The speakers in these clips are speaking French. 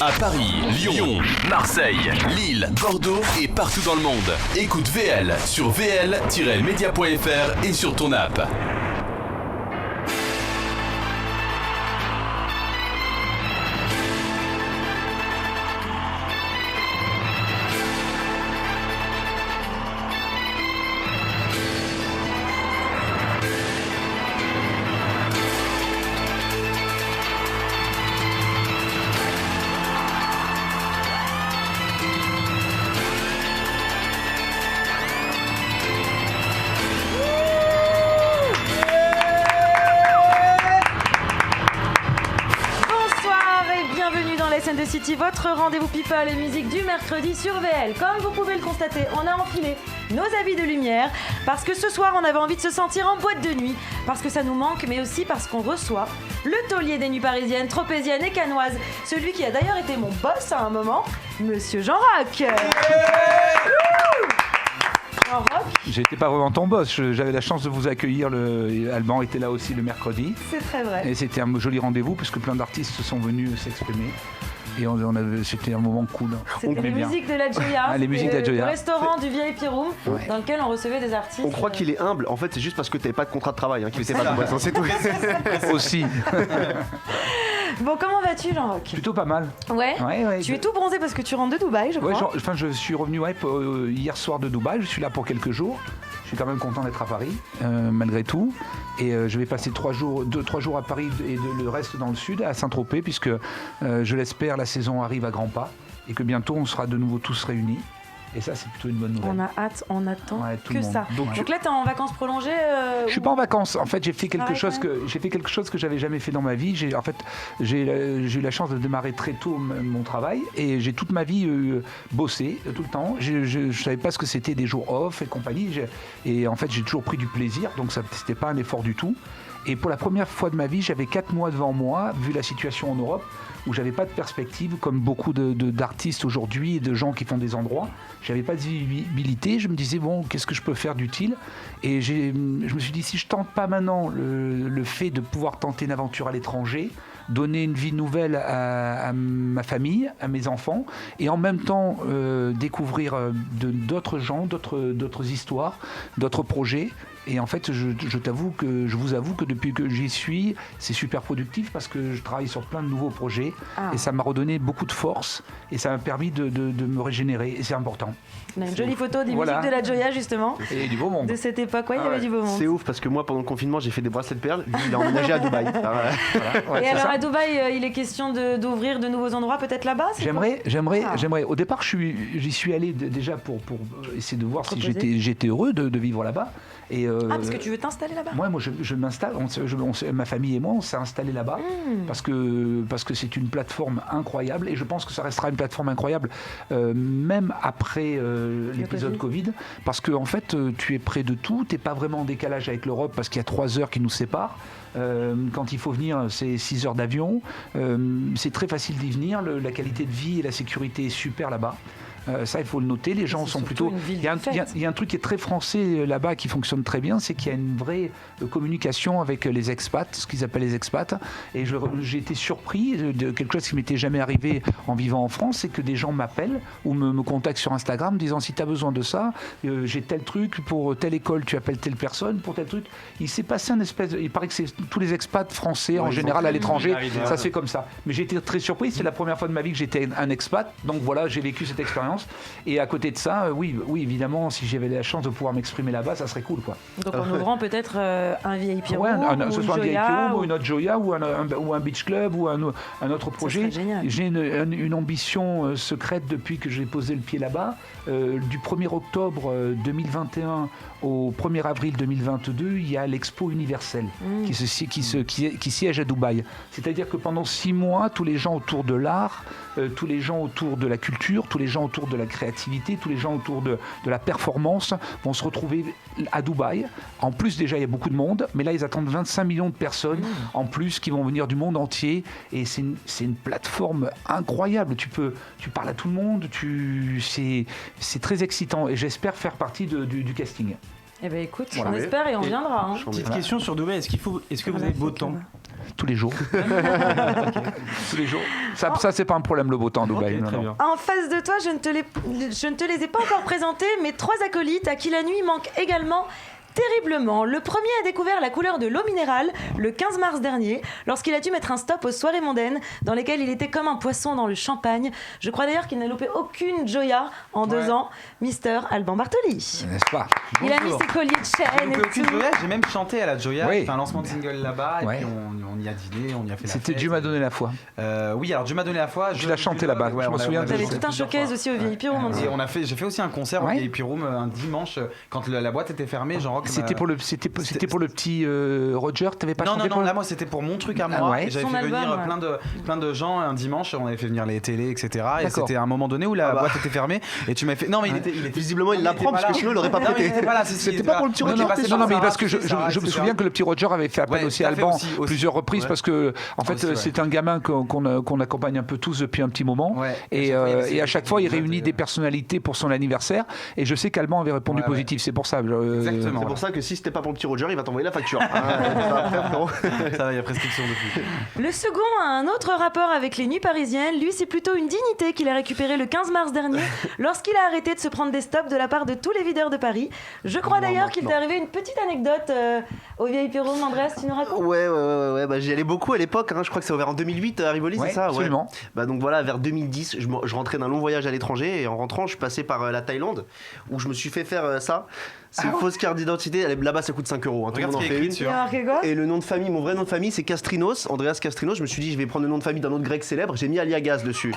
À Paris, Lyon, Marseille, Lille, Bordeaux et partout dans le monde. Écoute VL sur vl-media.fr et sur ton app. City, votre rendez-vous people et musique du mercredi sur VL. Comme vous pouvez le constater, on a enfilé nos habits de lumière parce que ce soir on avait envie de se sentir en boîte de nuit, parce que ça nous manque, mais aussi parce qu'on reçoit le taulier des nuits parisiennes, tropéziennes et canoises, celui qui a d'ailleurs été mon boss à un moment, Monsieur Jean Rock. J'étais pas vraiment ton boss, j'avais la chance de vous accueillir, Alban était là aussi le mercredi. C'est très vrai. Et c'était un joli rendez-vous puisque plein d'artistes sont venus s'exprimer. Et c'était un moment cool. C'était les musiques de la Joya, les musiques de la Joya. Le restaurant du VIP Room, dans lequel on recevait des artistes. On croit qu'il est humble, en fait c'est juste parce que t'avais pas de contrat de travail, qu'il était pas ton boss, c'est tout. Aussi. Bon, comment vas-tu, Jean-Roch ? Plutôt pas mal. Ouais. Tu es tout bronzé parce que tu rentres de Dubaï, je crois. Je suis revenu hier soir de Dubaï, je suis là pour quelques jours. Je suis quand même content d'être à Paris, malgré tout. Et je vais passer 3 jours à Paris et le reste dans le sud, à Saint-Tropez, puisque je l'espère, la saison arrive à grands pas et que bientôt on sera de nouveau tous réunis. Et ça, c'est plutôt une bonne nouvelle. On a hâte, on attend que ça. Donc là, t'es en vacances prolongées Je suis pas en vacances. En fait, j'ai fait quelque chose que j'avais jamais fait dans ma vie. J'ai eu la chance de démarrer très tôt mon travail et j'ai toute ma vie bossé tout le temps. Je savais pas ce que c'était des jours off et compagnie. Et en fait, j'ai toujours pris du plaisir. Donc ça, c'était pas un effort du tout. Et pour la première fois de ma vie, j'avais 4 mois devant moi, vu la situation en Europe, où j'avais pas de perspective, comme beaucoup d'artistes aujourd'hui et de gens qui font des endroits. J'avais pas de visibilité. Je me disais, bon, qu'est-ce que je peux faire d'utile ? Et je me suis dit, si je tente pas maintenant le fait de pouvoir tenter une aventure à l'étranger, donner une vie nouvelle à ma famille, à mes enfants, et en même temps découvrir d'autres gens, d'autres histoires, d'autres projets. Et en fait, je vous avoue que depuis que j'y suis, c'est super productif parce que je travaille sur plein de nouveaux projets et ça m'a redonné beaucoup de force et ça m'a permis de me régénérer et c'est important. On a une jolie photo des musiques de la Joya justement. Et du beau monde. De cette époque, il y avait du beau monde. C'est ouf parce que moi, pendant le confinement, j'ai fait des bracelets de perles. Lui, il a emménagé à Dubaï. Et alors à Dubaï, il est question d'ouvrir de nouveaux endroits peut-être là-bas ? J'aimerais. Au départ, j'y suis allé déjà pour essayer de voir si j'étais heureux de vivre là-bas. Parce que tu veux t'installer là-bas ? Moi, je m'installe. Ma famille et moi, on s'est installés là-bas parce que c'est une plateforme incroyable et je pense que ça restera une plateforme incroyable même après l'épisode Covid parce que en fait, tu es près de tout. T'es pas vraiment en décalage avec l'Europe parce qu'il y a 3 heures qui nous séparent. Quand il faut venir, c'est 6 heures d'avion. C'est très facile d'y venir. La qualité de vie et la sécurité est super là-bas. Ça, il faut le noter. Les gens sont plutôt. Il y a un truc qui est très français là-bas qui fonctionne très bien, c'est qu'il y a une vraie communication avec les expats, ce qu'ils appellent les expats. Et j'ai été surpris de quelque chose qui m'était jamais arrivé en vivant en France, c'est que des gens m'appellent ou me contactent sur Instagram disant si tu as besoin de ça, j'ai tel truc pour telle école, tu appelles telle personne pour tel truc. Il s'est passé il paraît que c'est tous les expats français en général à l'étranger, ça se fait comme ça. Mais j'ai été très surpris. C'est la première fois de ma vie que j'étais un expat, donc voilà, j'ai vécu cette expérience. Et à côté de ça, oui, évidemment, si j'avais la chance de pouvoir m'exprimer là-bas, ça serait cool, quoi. Donc en ouvrant peut-être un VIP Room, ce soit un VIP Room ou une autre Joya ou un beach club ou un autre projet. J'ai une ambition secrète depuis que j'ai posé le pied là-bas. Du 1er octobre 2021 au 1er avril 2022, il y a l'Expo universelle qui siège à Dubaï. C'est-à-dire que pendant 6 mois, tous les gens autour de l'art, tous les gens autour de la culture, tous les gens autour de la créativité, tous les gens autour de la performance vont se retrouver à Dubaï. En plus, déjà, il y a beaucoup de monde, mais là, ils attendent 25 millions de personnes en plus qui vont venir du monde entier. Et c'est une plateforme incroyable. Tu parles à tout le monde, c'est très excitant. Et j'espère faire partie du casting. Eh bien, écoute, on espère et on viendra. Petite question sur Dubaï, est-ce que vous avez beau temps ? tous les jours. Tous les jours. Ça, c'est pas un problème, le beau temps à Dubaï. Très bien. En face de toi, je ne te les ai pas encore présentés, mais 3 acolytes à qui la nuit manque également terriblement. Le premier a découvert la couleur de l'eau minérale le 15 mars dernier, lorsqu'il a dû mettre un stop aux soirées mondaines dans lesquelles il était comme un poisson dans le champagne. Je crois d'ailleurs qu'il n'a loupé aucune Joya en 2 ans. Mister Alban Bartoli. N'est-ce pas? Il a mis ses colliers de chaîne et aucune tout. Joya, j'ai même chanté à la Joya, Oui. fait un lancement de single là-bas, Ouais. et puis on y a dîné, on y a fait la C'était fête. Dieu m'a donné la foi. Oui, alors Dieu m'a donné la foi. Tu l'as chanté là-bas, je me souviens de T'avais ça. tout un showcase aussi au VIP Room. Et j'ai fait aussi un concert au Ouais. VIP Room un dimanche quand la boîte était fermée. Jean-Roch C'était pour le petit Roger, t'avais pas chanté non, pour là moi c'était pour mon truc à moi. Ah ouais. Et j'avais Son fait album, venir ouais. plein de gens un dimanche, on avait fait venir les télés, etc. Et D'accord. c'était à un moment donné où la boîte était fermée et tu m'as fait. Non mais il était Visiblement, il non, l'apprend était parce que là. sinon, il l'aurait pas Non, mais prêté. il était pas là. C'était pas pour le petit Non, Roger. non, t'es sûr non, mais Sarah, parce que je Sarah, me etc. souviens que le petit Roger avait fait appel Ouais, aussi à tout à fait, Alban aussi. plusieurs reprises Ouais. parce que en fait Aussi, ouais. c'est un gamin qu'on accompagne un peu tous depuis un petit moment Ouais. et à chaque fois il réunit des personnalités pour son anniversaire et je sais qu'Alban avait répondu Ouais, ouais. positif, c'est pour ça. Exactement. C'est pour ça que si c'était pas pour le petit Roger, il va t'envoyer la facture. Ah, Ça va, il y a prescription depuis. Le second a un autre rapport avec les nuits parisiennes. Lui, c'est plutôt une dignité qu'il a récupérée le 15 mars dernier lorsqu'il a arrêté de se prendre des stops de la part de tous les videurs de Paris. Je crois d'ailleurs qu'il t'est arrivé une petite anecdote au VIP Room. Andreas, tu nous racontes? Ouais, bah, j'y allais beaucoup à l'époque, hein. Je crois que c'est ouvert en 2008 à Rivoli, Ouais, c'est ça? absolument. Ouais. Bah donc voilà, vers 2010, je rentrais d'un long voyage à l'étranger et en rentrant, je passais par la Thaïlande où je me suis fait faire ça. C'est une fausse carte d'identité, là-bas ça coûte 5 €, hein. Tout le Regarde monde en ce qui est fait écrit une. dessus. Tu as remarqué quoi? Et le nom de famille, mon vrai nom de famille, c'est Castrinos, Andreas Castrinos. Je me suis dit, je vais prendre le nom de famille d'un autre grec célèbre. J'ai mis Aliagaz dessus.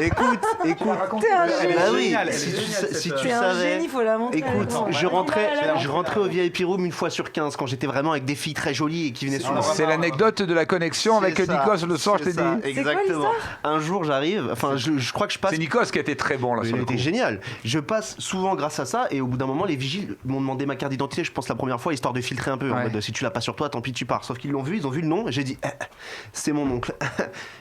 Écoute. T'es un Elle est génie. Bah oui, géniale, elle est si tu géniale, sais- cette- si tu T'es un savais. génie, faut la montrer. Écoute, Bon, je bah, rentrais voilà, je rentrais au VIP Room une fois sur 15 quand j'étais vraiment avec des filles très jolies et qui venaient souvent. C'est l'anecdote de la connexion avec C'est ça, Nikos le soir, je t'ai c'est ça, dit. C'est quoi Exactement. l'histoire? Un jour, j'arrive, enfin, je crois que je passe. C'est Nikos qui a été très bon là Il sur a le été coup. génial. Je passe souvent grâce à ça et au bout d'un moment, les vigiles m'ont demandé ma carte d'identité, je pense la première fois, histoire de filtrer un peu. En Ouais. mode, si tu l'as pas sur toi, tant pis, tu pars. Sauf qu'ils l'ont vu, ils ont vu le nom et j'ai dit, c'est mon oncle.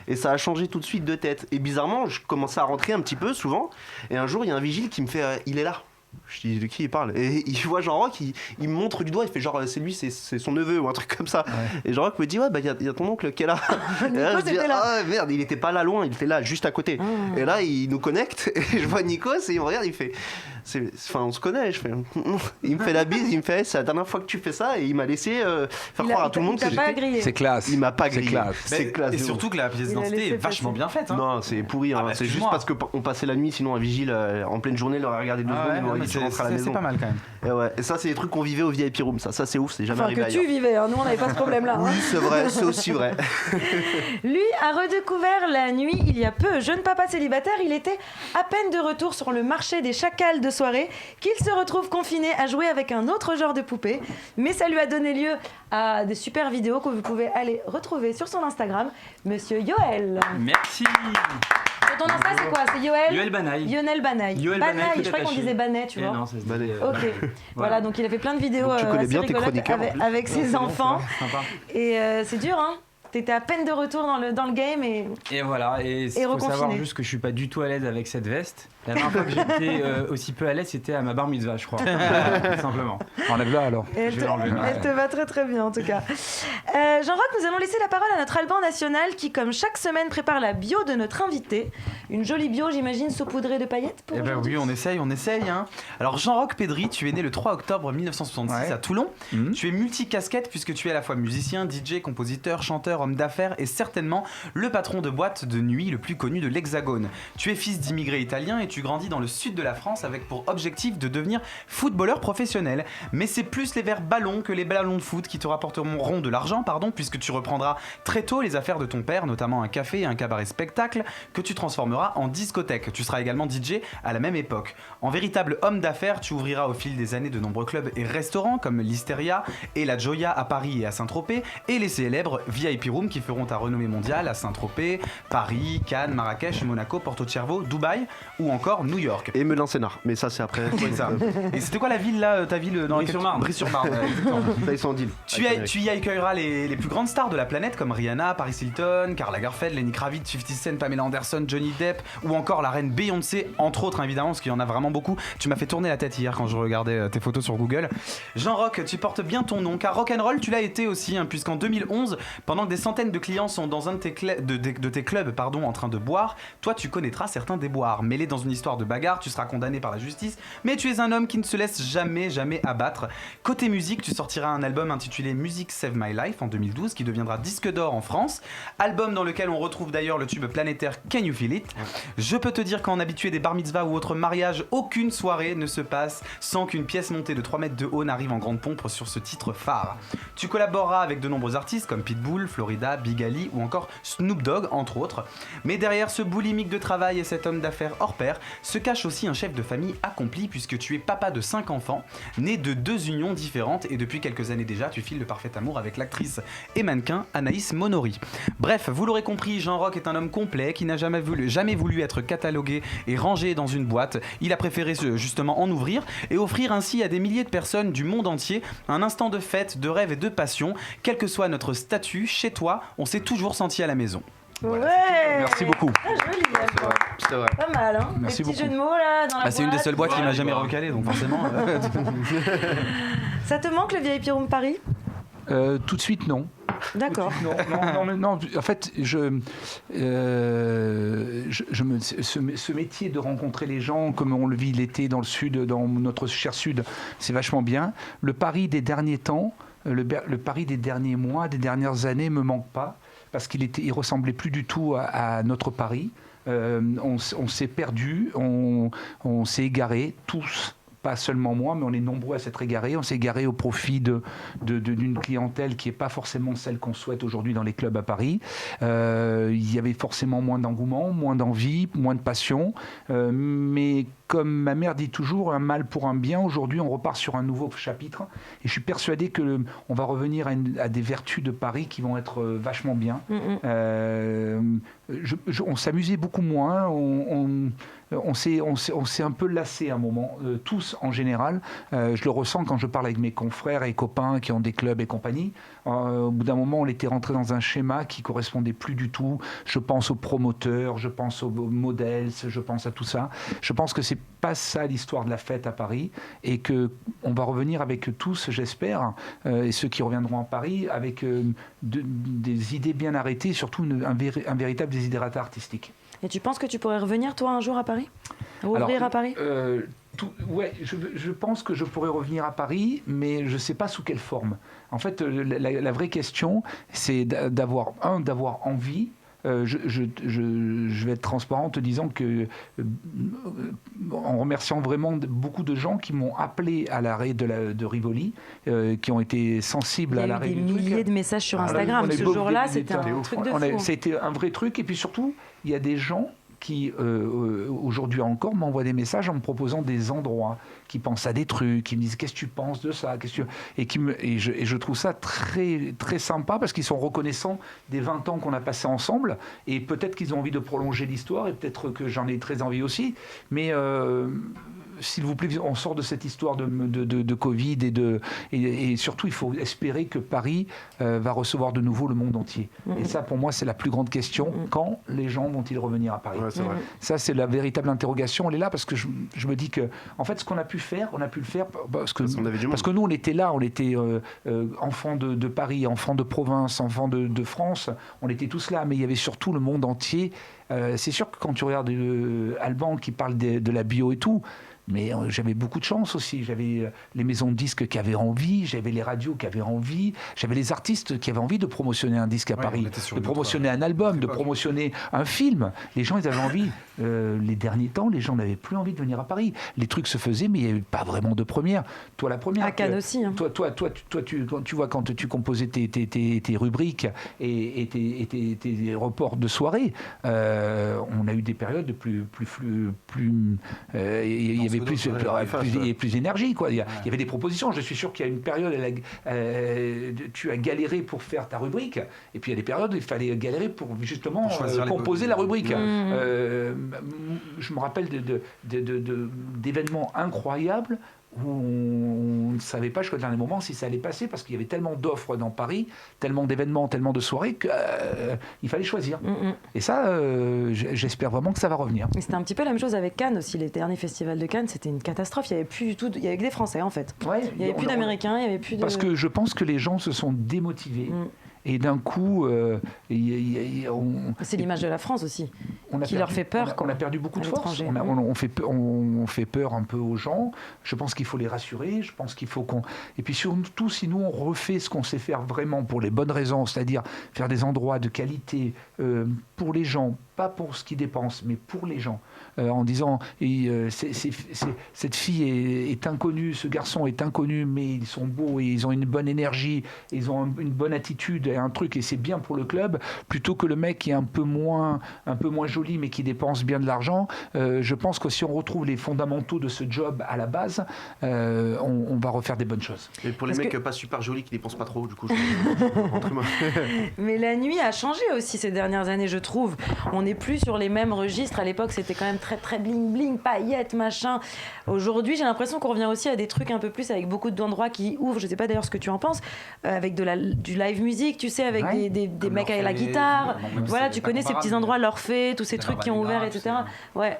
Et ça a changé tout de suite de tête. Et bizarrement, je commençais à rentrer un petit peu souvent. Et un jour, il y a un vigile qui me fait, il est là. Je dis, de qui il parle? Et il voit Jean-Roch, il me montre du doigt, il fait genre, c'est lui, c'est son neveu ou un truc comme ça. Et Jean-Roch me dit, ouais, bah il y a ton oncle qui est là. Et là, je dis, était là. ah merde, il était pas là loin, il était là, juste à côté. Et là, il nous connecte, et je vois Nikos, et il me regarde, il fait, enfin, on se connaît. Je fais, il me fait la bise, il me fait, c'est la dernière fois que tu fais ça, et il m'a laissé faire croire à tout le monde il que t'a pas j'étais. grillé. C'est classe. Il m'a pas C'est grillé. classe. C'est classe. Et de surtout ouf. que la pièce Il a d'identité laissé est vachement passer. bien faite. Hein. Non, c'est pourri. Hein. Ah bah, c'est juste excuse-moi. parce qu'on passait la nuit, sinon un vigile en pleine journée l'aurait regardé 2 Ah secondes, ouais, il non, m'aurait mais dit tu rentres à la c'est maison. pas mal quand même. Et ouais. Et ça, c'est des trucs qu'on vivait au VIP Room. Ça c'est ouf, c'est jamais Enfin, arrivé que tu ailleurs. vivais, hein. Nous on n'avait pas ce problème-là. hein. Oui, c'est vrai, c'est aussi vrai. Lui a redécouvert la nuit il y a peu. Jeune papa célibataire, il était à peine de retour sur le marché des chacals de soirée qu'il se retrouve confiné à jouer avec un autre genre de poupée. Mais ça lui a donné lieu à des super vidéos que vous pouvez aller retrouver sur son Instagram. Monsieur Yoel. Merci. Sur ton Insta, c'est quoi? C'est Yoel Yoel Banaï. Lionel Banaï. Yoel Banaï, Banaï, tout je crois qu'on attaché. disait Banet, tu Eh vois. non, ça se dit, Banaï. Ok, voilà, donc il a fait plein de vidéos Donc tu connais assez bien tes rigolotes chroniqueurs, en avec plus. ses enfants. Sympa. Et c'est dur, hein. T'étais à peine de retour dans le game et Et voilà, et il faut reconfiné. savoir juste que je suis pas du tout à l'aise avec cette veste. La dernière fois que j'étais aussi peu à l'aise, c'était à ma bar mitzvah, je crois. Tout simplement. Enlève-la alors. elle Je te, vais l'enlever. elle te va très très bien en tout cas. Jean-Roch, nous allons laisser la parole à notre Alban national qui, comme chaque semaine, prépare la bio de notre invité. Une jolie bio, j'imagine, saupoudrée de paillettes pour Eh ben aujourd'hui. oui, on essaye. Hein. Alors Jean-Roch Pedry, tu es né le 3 octobre 1966 Ouais. à Toulon. Mhm. Tu es multicasquette puisque tu es à la fois musicien, DJ, compositeur, chanteur, homme d'affaires et certainement le patron de boîte de nuit le plus connu de l'Hexagone. Tu es fils d'immigrés italiens et tu grandis dans le sud de la France avec pour objectif de devenir footballeur professionnel. Mais c'est plus les verts ballons que les ballons de foot qui te rapporteront de l'argent, puisque tu reprendras très tôt les affaires de ton père, notamment un café et un cabaret spectacle que tu transformeras en discothèque. Tu seras également DJ à la même époque. En véritable homme d'affaires, tu ouvriras au fil des années de nombreux clubs et restaurants comme l'Hysteria et la Joya à Paris et à Saint-Tropez et les célèbres VIP Room qui feront ta renommée mondiale à Saint-Tropez, Paris, Cannes, Marrakech, Monaco, Porto Cervo, Dubaï ou encore New York. Et Melun-Sénart, mais ça c'est après. Oui, ça. Et c'était quoi la ville là, ta ville dans laquelle Brie-sur-Marne. Brie-sur-Marne, ouais, exactement. Ça, ils sont en deal. Tu y accueilleras les plus grandes stars de la planète comme Rihanna, Paris Hilton, Karl Lagerfeld, Lenny Kravitz, 50 Cent, Pamela Anderson, Johnny Depp ou encore la reine Beyoncé, entre autres évidemment, parce qu'il y en a vraiment beaucoup. Tu m'as fait tourner la tête hier quand je regardais tes photos sur Google. Jean-Roch, tu portes bien ton nom car rock'n'roll tu l'as été aussi, puisqu'en 2011, pendant que des centaines de clients sont dans un de tes clubs en train de boire, toi tu connaîtras certains déboires. Mêlé dans une histoire de bagarre, tu seras condamné par la justice, mais tu es un homme qui ne se laisse jamais abattre. Côté musique, tu sortiras un album intitulé Music Save My Life en 2012 qui deviendra disque d'or en France. Album dans lequel on retrouve d'ailleurs le tube planétaire Can You Feel It. Je peux te dire qu'en habitué des bar mitzvahs ou autres mariages, aucune soirée ne se passe sans qu'une pièce montée de 3 mètres de haut n'arrive en grande pompe sur ce titre phare. Tu collaboreras avec de nombreux artistes comme Pitbull, Florida, Big Ali ou encore Snoop Dogg entre autres. Mais derrière ce boulimique de travail et cet homme d'affaires hors pair se cache aussi un chef de famille accompli puisque tu es papa de 5 enfants, né de 2 unions différentes et depuis quelques années déjà tu files le parfait amour avec l'actrice et mannequin Anaïs Monory. Bref, vous l'aurez compris, Jean Rock est un homme complet qui n'a jamais voulu être catalogué et rangé dans une boîte. Il a préféré justement en ouvrir et offrir ainsi à des milliers de personnes du monde entier un instant de fête, de rêve et de passion. Quel que soit notre statut, chez toi, on s'est toujours senti à la maison. Voilà, ouais. Merci beaucoup. Ah, joli, C'est vrai. pas mal, hein. Merci Des petits beaucoup. jeux de mots là dans la boîte. C'est une des seules boîtes qui m'a jamais recalé, donc forcément. Ça te manque le VIP Room Paris? Tout de suite, non. D'accord. Non. En fait, ce métier de rencontrer les gens, comme on le vit l'été dans le sud, dans notre cher sud, c'est vachement bien. Le Paris des derniers temps, le Paris des derniers mois, des dernières années, me manque pas parce il ressemblait plus du tout à notre Paris. On s'est perdu, on s'est égaré tous. Pas seulement moi, mais on est nombreux à s'être égarés. On s'est égaré au profit d'une clientèle qui n'est pas forcément celle qu'on souhaite aujourd'hui dans les clubs à Paris. Il y avait forcément moins d'engouement, moins d'envie, moins de passion. Mais comme ma mère dit toujours, un mal pour un bien, aujourd'hui on repart sur un nouveau chapitre. Et je suis persuadé qu'on va revenir à des vertus de Paris qui vont être vachement bien. On s'amusait beaucoup moins. On s'est un peu lassé à un moment, tous en général. Je le ressens quand je parle avec mes confrères et copains qui ont des clubs et compagnie. Au bout d'un moment, on était rentré dans un schéma qui correspondait plus du tout. Je pense aux promoteurs, je pense aux modèles, je pense à tout ça. Je pense que c'est pas ça l'histoire de la fête à Paris et que on va revenir avec tous, j'espère, et ceux qui reviendront à Paris avec des idées bien arrêtées, surtout un véritable désiderata artistique. Et tu penses que tu pourrais revenir toi un jour à Paris? Ouvrir à Paris? Je pense que je pourrais revenir à Paris, mais je ne sais pas sous quelle forme. En fait, la vraie question, c'est d'avoir envie. Je vais être transparent en te disant que, en remerciant vraiment beaucoup de gens qui m'ont appelé à l'arrêt de Rivoli, qui ont été sensibles à l'arrêt du truc. Il y a eu des milliers de messages sur Instagram. Ce jour-là, c'était un truc de fou. C'était un vrai truc. Et puis surtout, il y a des gens qui, aujourd'hui encore, m'envoient des messages en me proposant des endroits, qui pensent à des trucs, qui me disent « qu'est-ce que tu penses de ça ?» et je trouve ça très, très sympa parce qu'ils sont reconnaissants des 20 ans qu'on a passés ensemble et peut-être qu'ils ont envie de prolonger l'histoire et peut-être que j'en ai très envie aussi. Mais s'il vous plaît, on sort de cette histoire de Covid et surtout, il faut espérer que Paris va recevoir de nouveau le monde entier. Et ça, pour moi, c'est la plus grande question. Quand les gens vont-ils revenir à Paris? Ouais, c'est vrai. Ça, c'est la véritable interrogation. Elle est là parce que je me dis que, en fait, ce qu'on a pu faire, on a pu le faire parce que nous, on était là, on était enfants de Paris, enfants de province, enfants de France, on était tous là, mais il y avait surtout le monde entier. C'est sûr que quand tu regardes Alban qui parle de la bio et tout, mais j'avais beaucoup de chance aussi. J'avais les maisons de disques qui avaient envie, j'avais les radios qui avaient envie, j'avais les artistes qui avaient envie de promotionner un disque à Paris, de promotionner un album, de promotionner un film. Les gens, ils avaient envie. Les derniers temps, les gens n'avaient plus envie de venir à Paris. Les trucs se faisaient, mais il n'y avait pas vraiment de première. Toi, la première. À Cannes aussi. Hein. Tu vois, quand tu composais tes rubriques et tes reports de soirée, on a eu des périodes de plus il y avait plus d'énergie, quoi. Il y avait des propositions. Je suis sûr qu'il y a une période, tu as galéré pour faire ta rubrique, et puis il y a des périodes où il fallait galérer pour justement composer la rubrique. Je me rappelle d'événements incroyables où on ne savait pas jusqu'au dernier moment si ça allait passer parce qu'il y avait tellement d'offres dans Paris, tellement d'événements, tellement de soirées qu'il fallait choisir. Et ça, j'espère vraiment que ça va revenir. Et c'était un petit peu la même chose avec Cannes aussi. Les derniers festivals de Cannes, c'était une catastrophe. Il n'y avait plus du tout, il y avait que des Français en fait. Ouais, il n'y avait plus d'Américains, il n'y avait plus de... Parce que je pense que les gens se sont démotivés. Et d'un coup, c'est l'image de la France aussi, qui leur leur fait peur. On a perdu beaucoup de force. l'étranger. On fait peur un peu aux gens. Je pense qu'il faut les rassurer. Je pense qu'il faut qu'on. Et puis surtout, si nous on refait ce qu'on sait faire vraiment pour les bonnes raisons, c'est-à-dire faire des endroits de qualité pour les gens, pas pour ce qu'ils dépensent, mais pour les gens. En disant cette fille est inconnue, ce garçon est inconnu, mais ils sont beaux et ils ont une bonne énergie, ils ont une bonne attitude et un truc, et c'est bien pour le club, plutôt que le mec qui est un peu moins joli mais qui dépense bien de l'argent. Je pense que si on retrouve les fondamentaux de ce job à la base, on va refaire des bonnes choses. Et pour les mecs pas super jolis qui dépensent pas trop, du coup, Mais la nuit a changé aussi ces dernières années, je trouve. On n'est plus sur les mêmes registres. À l'époque, c'était quand même très très bling bling, paillettes, machin. Aujourd'hui, j'ai l'impression qu'on revient aussi à des trucs un peu plus avec beaucoup d'endroits qui ouvrent. Je sais pas d'ailleurs ce que tu en penses, avec du live music, tu sais, avec des mecs avec la guitare. Voilà, tu connais ces petits endroits, l'Orphée, tous ces trucs qui ont ouvert, etc. Ouais.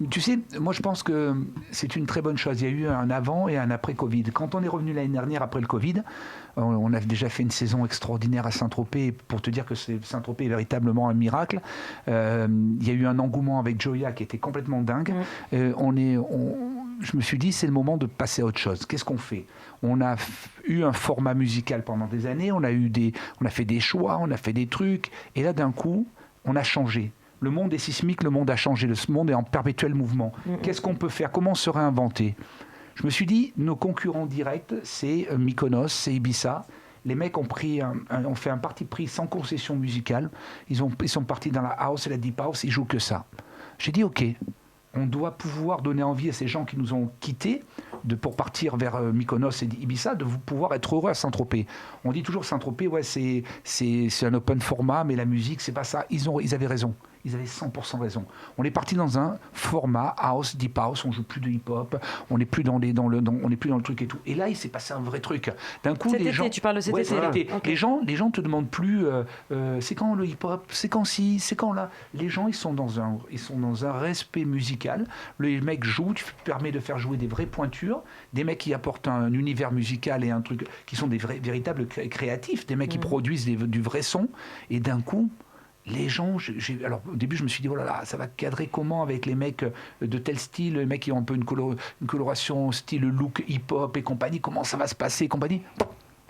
Tu sais, moi je pense que c'est une très bonne chose. Il y a eu un avant et un après Covid. Quand on est revenu l'année dernière après le Covid, on a déjà fait une saison extraordinaire à Saint-Tropez. Pour te dire que Saint-Tropez est véritablement un miracle. Il y a eu un engouement avec Joya qui était complètement dingue. Je me suis dit, c'est le moment de passer à autre chose. Qu'est-ce qu'on fait ? On a eu un format musical pendant des années, on a fait des choix, on a fait des trucs, et là d'un coup, on a changé. Le monde est sismique, le monde a changé, le monde est en perpétuel mouvement. Qu'est-ce qu'on peut faire ? Comment se réinventer ? Je me suis dit, nos concurrents directs, c'est Mykonos, c'est Ibiza. Les mecs ont fait un parti pris sans concession musicale. Ils sont partis dans la house et la deep house, ils jouent que ça. J'ai dit, ok, on doit pouvoir donner envie à ces gens qui nous ont quittés pour partir vers Mykonos et Ibiza, de pouvoir être heureux à Saint-Tropez. On dit toujours Saint-Tropez, ouais, c'est un open format, mais la musique, c'est pas ça. Ils avaient raison. Ils avaient 100% raison. On est parti dans un format house, deep house, on joue plus de hip-hop, on n'est plus on n'est plus dans le truc et tout. Et là, il s'est passé un vrai truc. D'un coup, tu parles de cet été. Okay. Les gens te demandent plus c'est quand le hip-hop, c'est quand ci, c'est quand là. Les gens, ils sont dans un respect musical. Les mecs jouent, tu permets de faire jouer des vraies pointures, des mecs qui apportent un univers musical et un truc qui sont des véritables créatifs, des mecs qui produisent du vrai son. Et d'un coup, les gens, alors au début je me suis dit, oh là là, ça va cadrer comment avec les mecs de tel style, les mecs qui ont un peu une coloration style look hip-hop et compagnie, comment ça va se passer et compagnie.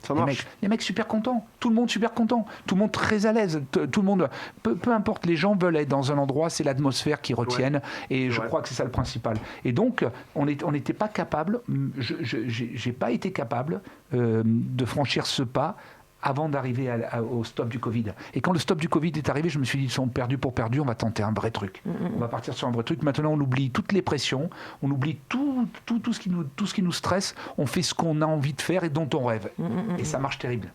Ça marche. Les mecs super contents, tout le monde super content, tout le monde très à l'aise, tout le monde, peu importe, les gens veulent être dans un endroit, c'est l'atmosphère qui retienne, et je crois que c'est ça le principal. Et donc, on n'était pas capable, j'ai pas été capable de franchir ce pas avant d'arriver au stop du Covid. Et quand le stop du Covid est arrivé, je me suis dit, ils sont perdus pour perdus, on va tenter un vrai truc. On va partir sur un vrai truc. Maintenant, on oublie toutes les pressions, on oublie tout ce qui nous stresse, on fait ce qu'on a envie de faire et dont on rêve. Et ça marche terrible.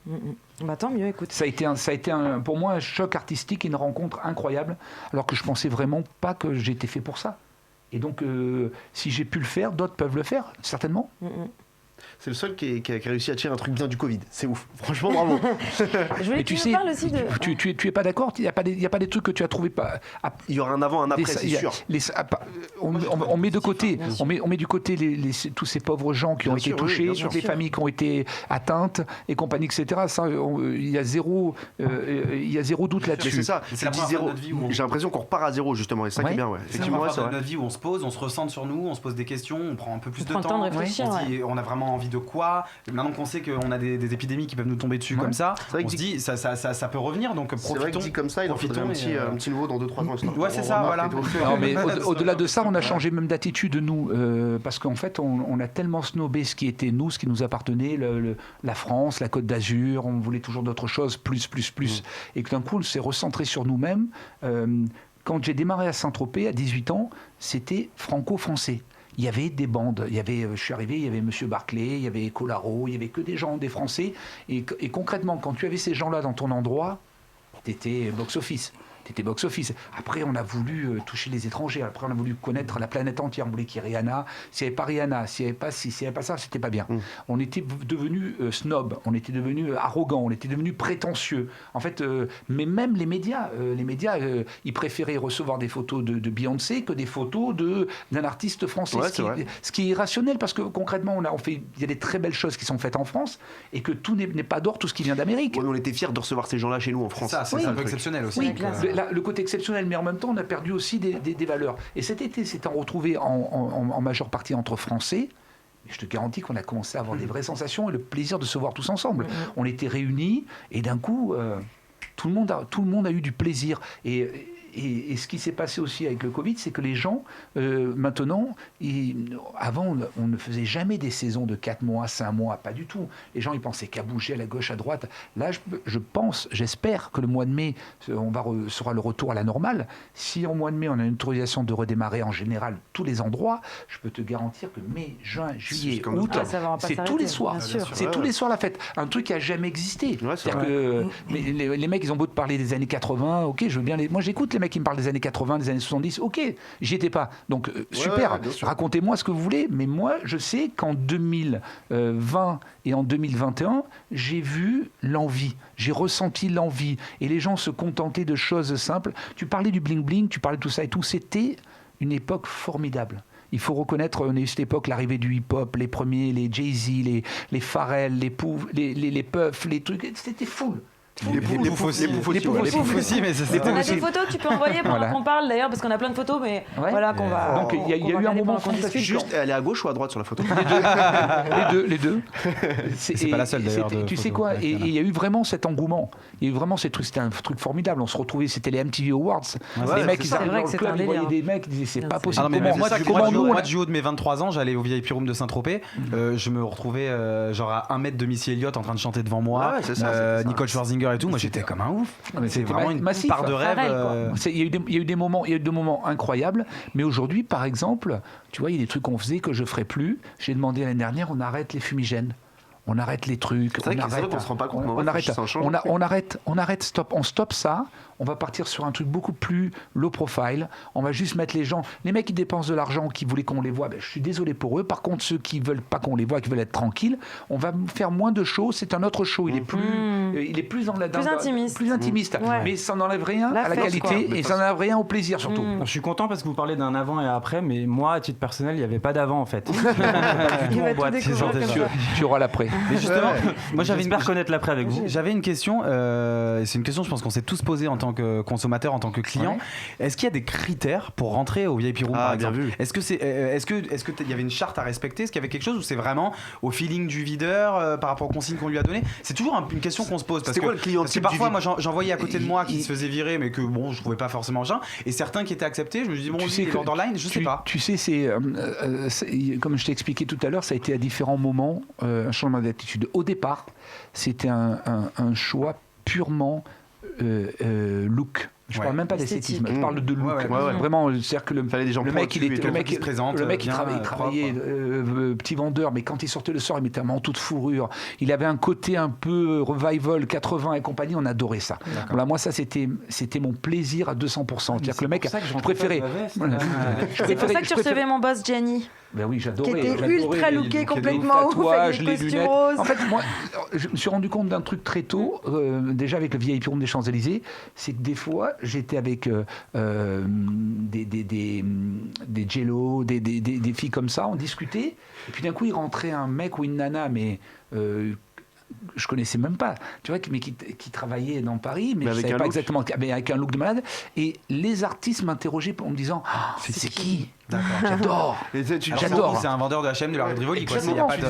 Bah, tant mieux, écoute. Ça a été pour moi un choc artistique et une rencontre incroyable, alors que je pensais vraiment pas que j'étais fait pour ça. Et donc, si j'ai pu le faire, d'autres peuvent le faire, certainement. C'est le seul qui a réussi à tirer un truc bien du Covid. C'est ouf. Franchement, bravo. Je voulais que tu parles aussi de... Tu es pas d'accord ? Il n'y a pas des trucs que tu as trouvé pas... Il y aura un avant, un après, c'est sûr. On met de côté, on met du côté tous ces pauvres gens qui ont été touchés, toutes les familles qui ont été atteintes et compagnie, etc. Ça, il y a zéro doute là-dessus. C'est ça. C'est zéro. J'ai l'impression qu'on repart à zéro, justement. Et ça qui est bien, ouais. Effectivement, c'est notre vie où on se pose, on se recentre sur nous, on se pose des questions, on prend un peu plus de temps. De réfléchir, on se dit, on a vraiment envie de quoi. Maintenant qu'on sait qu'on a des épidémies qui peuvent nous tomber dessus comme ça, on se dit ça peut revenir, donc profitons. C'est vrai que dit comme ça, il en faudrait un petit nouveau dans 2-3 ans. Ouais, c'est ça, voilà. Non, mais au-delà de ça, on a changé même d'attitude nous, parce qu'en fait, on a tellement snobé ce qui était nous, ce qui nous appartenait, la France, la Côte d'Azur, on voulait toujours d'autres choses, plus. Et que d'un coup, on s'est recentré sur nous-mêmes. Quand j'ai démarré à Saint-Tropez, à 18 ans, c'était franco-français. Il y avait des bandes, je suis arrivé, il y avait Monsieur Barclay, il y avait Colaro, il y avait que des Français. Et concrètement, quand tu avais ces gens-là dans ton endroit, t'étais box-office. t'étais box-office. Après, on a voulu toucher les étrangers. Après, on a voulu connaître la planète entière. On voulait qu'il y ait Rihanna. S'il n'y avait pas Rihanna, s'il n'y avait pas ci, s'il n'y avait pas ça, c'était pas bien. On était devenus snob, on était devenus arrogants, on était devenus prétentieux. En fait, mais même les médias, ils préféraient recevoir des photos de Beyoncé que des photos d'un artiste français. Ouais, ce qui est irrationnel, parce que concrètement, il y a des très belles choses qui sont faites en France et que tout n'est pas d'or, tout ce qui vient d'Amérique. Ouais, on était fiers de recevoir ces gens-là chez nous en France. C'est un peu exceptionnel aussi. Oui, Donc, le côté exceptionnel, mais en même temps, on a perdu aussi des valeurs. Et cet été, s'étant retrouvé en majeure partie entre Français, je te garantis qu'on a commencé à avoir des vraies sensations et le plaisir de se voir tous ensemble. On était réunis et d'un coup, tout le monde a eu du plaisir. Et ce qui s'est passé aussi avec le Covid, c'est que les gens, maintenant, avant, on ne faisait jamais des saisons de 4 mois, 5 mois, pas du tout. Les gens, ils pensaient qu'à bouger à la gauche, à droite. Là, j'espère que le mois de mai, sera le retour à la normale. Si en mois de mai, on a une autorisation de redémarrer en général tous les endroits, je peux te garantir que mai, juin, juillet, août, c'est tous les soirs. C'est tous les soirs la fête. Un truc qui n'a jamais existé. Ouais, C'est-à-dire que les mecs, ils ont beau te parler des années 80, ok, je veux bien moi j'écoute les mecs qui me parlent des années 80, des années 70, ok, j'y étais pas. Donc super, racontez-moi ce que vous voulez, mais moi je sais qu'en 2020 et en 2021, j'ai vu l'envie, j'ai ressenti l'envie, et les gens se contentaient de choses simples. Tu parlais du bling-bling, tu parlais de tout ça et tout, c'était une époque formidable. Il faut reconnaître, on a eu cette époque, l'arrivée du hip-hop, les premiers, les Jay-Z, les Pharrell, les Puff, les trucs, c'était full. Les poufs aussi, mais c'est On a des photos que tu peux envoyer pendant qu'on parle d'ailleurs, parce qu'on a plein de photos, mais voilà qu'on va. Donc il y a eu un moment fantastique. Juste, elle est à gauche ou à droite sur la photo? Les deux. C'est pas la seule d'ailleurs. Tu sais quoi? Et il y a eu vraiment cet engouement. Il y a eu vraiment ces trucs. C'était un truc formidable. On se retrouvait, c'était les MTV Awards. Les mecs, ils arrivaient dans le club, ils voyaient des mecs, ils disaient c'est pas possible. Moi, du haut de mes 23 ans, j'allais au VIP Room de Saint-Tropez. Je me retrouvais genre à 1 mètre de Missy Elliott en train de chanter devant moi. Nicole Scherzinger et tout. Moi, j'étais comme un ouf. C'est vraiment une part de rêve. Il y a eu des moments incroyables. Mais aujourd'hui, par exemple, tu vois, il y a des trucs qu'on faisait que je ferai plus. J'ai demandé l'année dernière, on arrête les fumigènes. On arrête les trucs. C'est vrai qu'on se rend pas compte. On arrête, on stoppe ça. On va partir sur un truc beaucoup plus low profile. On va juste mettre les gens. Les mecs qui dépensent de l'argent, qui voulaient qu'on les voit, je suis désolé pour eux. Par contre, ceux qui veulent pas qu'on les voit, qui veulent être tranquilles, on va faire moins de shows. C'est un autre show. Il est plus dans la plus intimiste. Plus intimiste. Mais ça n'enlève rien à la qualité et ça n'enlève rien au plaisir surtout. Je suis content parce que vous parlez d'un avant et un après, mais moi, à titre personnel, il n'y avait pas d'avant en fait. Tu auras l'après. Mais justement, moi j'espère connaître l'après avec vous. J'avais une question, c'est une question je pense qu'on s'est tous posé en tant que consommateur, en tant que client. Est-ce qu'il y a des critères pour rentrer au VIP Room par exemple? Est-ce que il y avait une charte à respecter? Est-ce qu'il y avait quelque chose ou c'est vraiment au feeling du videur par rapport aux consignes qu'on lui a données? C'est toujours une question qu'on se pose parce que parfois moi j'en voyais à côté de moi qui se faisait virer mais que bon je trouvais pas forcément bien, et certains qui étaient acceptés, je me dis bon tu sais que borderline, je sais pas. Tu sais c'est comme je t'ai expliqué tout à l'heure, ça a été à différents moments un changement d'attitude. Au départ, c'était un choix purement look. Je parle même pas d'esthétisme, je parle de look. Vraiment, c'est-à-dire que le mec, il travaillait petit vendeur, mais quand il sortait le soir, il mettait un manteau de fourrure. Il avait un côté un peu revival 80 et compagnie, on adorait ça. Voilà, moi, ça, c'était mon plaisir à 200%. C'est-à-dire que le mec, je préférais. C'est pour ça que tu recevais mon boss Gianni. Ben oui, j'adorais. Qui était ultra looké, complètement ouf, avec les costumes roses. En fait, moi, je me suis rendu compte d'un truc très tôt, déjà avec le VIP Room des Champs-Élysées, c'est que des fois, j'étais avec des Jello, des filles comme ça, on discutait, et puis d'un coup, il rentrait un mec ou une nana, mais je connaissais même pas, tu vois, mais qui travaillait dans Paris, mais je savais pas exactement, mais avec un look de malade, et les artistes m'interrogeaient en me disant c'est qui? J'adore. C'est un vendeur de H&M de la rue de Rivoli.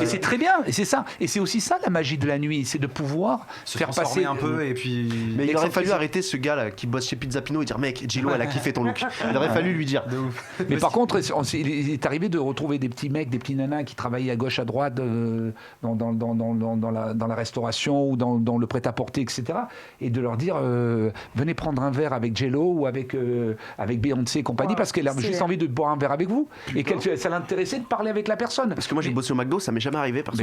Et c'est très bien. Et c'est ça. Et c'est aussi ça la magie de la nuit, c'est de pouvoir se faire passer un peu. Et puis. Mais il aurait fallu arrêter ce gars là qui bosse chez Pizza Pino et dire mec, Gillo elle a kiffé ton look. Il aurait fallu lui dire. Mais par contre, il est arrivé de retrouver des petits mecs, des petits nanas qui travaillaient à gauche, à droite, dans la restauration ou dans le prêt-à-porter, etc. Et de leur dire venez prendre un verre avec Jello ou avec Beyoncé et compagnie, parce qu'elle a juste envie de boire un verre verre avec vous et que ça l'intéressait de parler avec la personne. Parce que moi j'ai bossé au McDo, ça m'est jamais arrivé perso.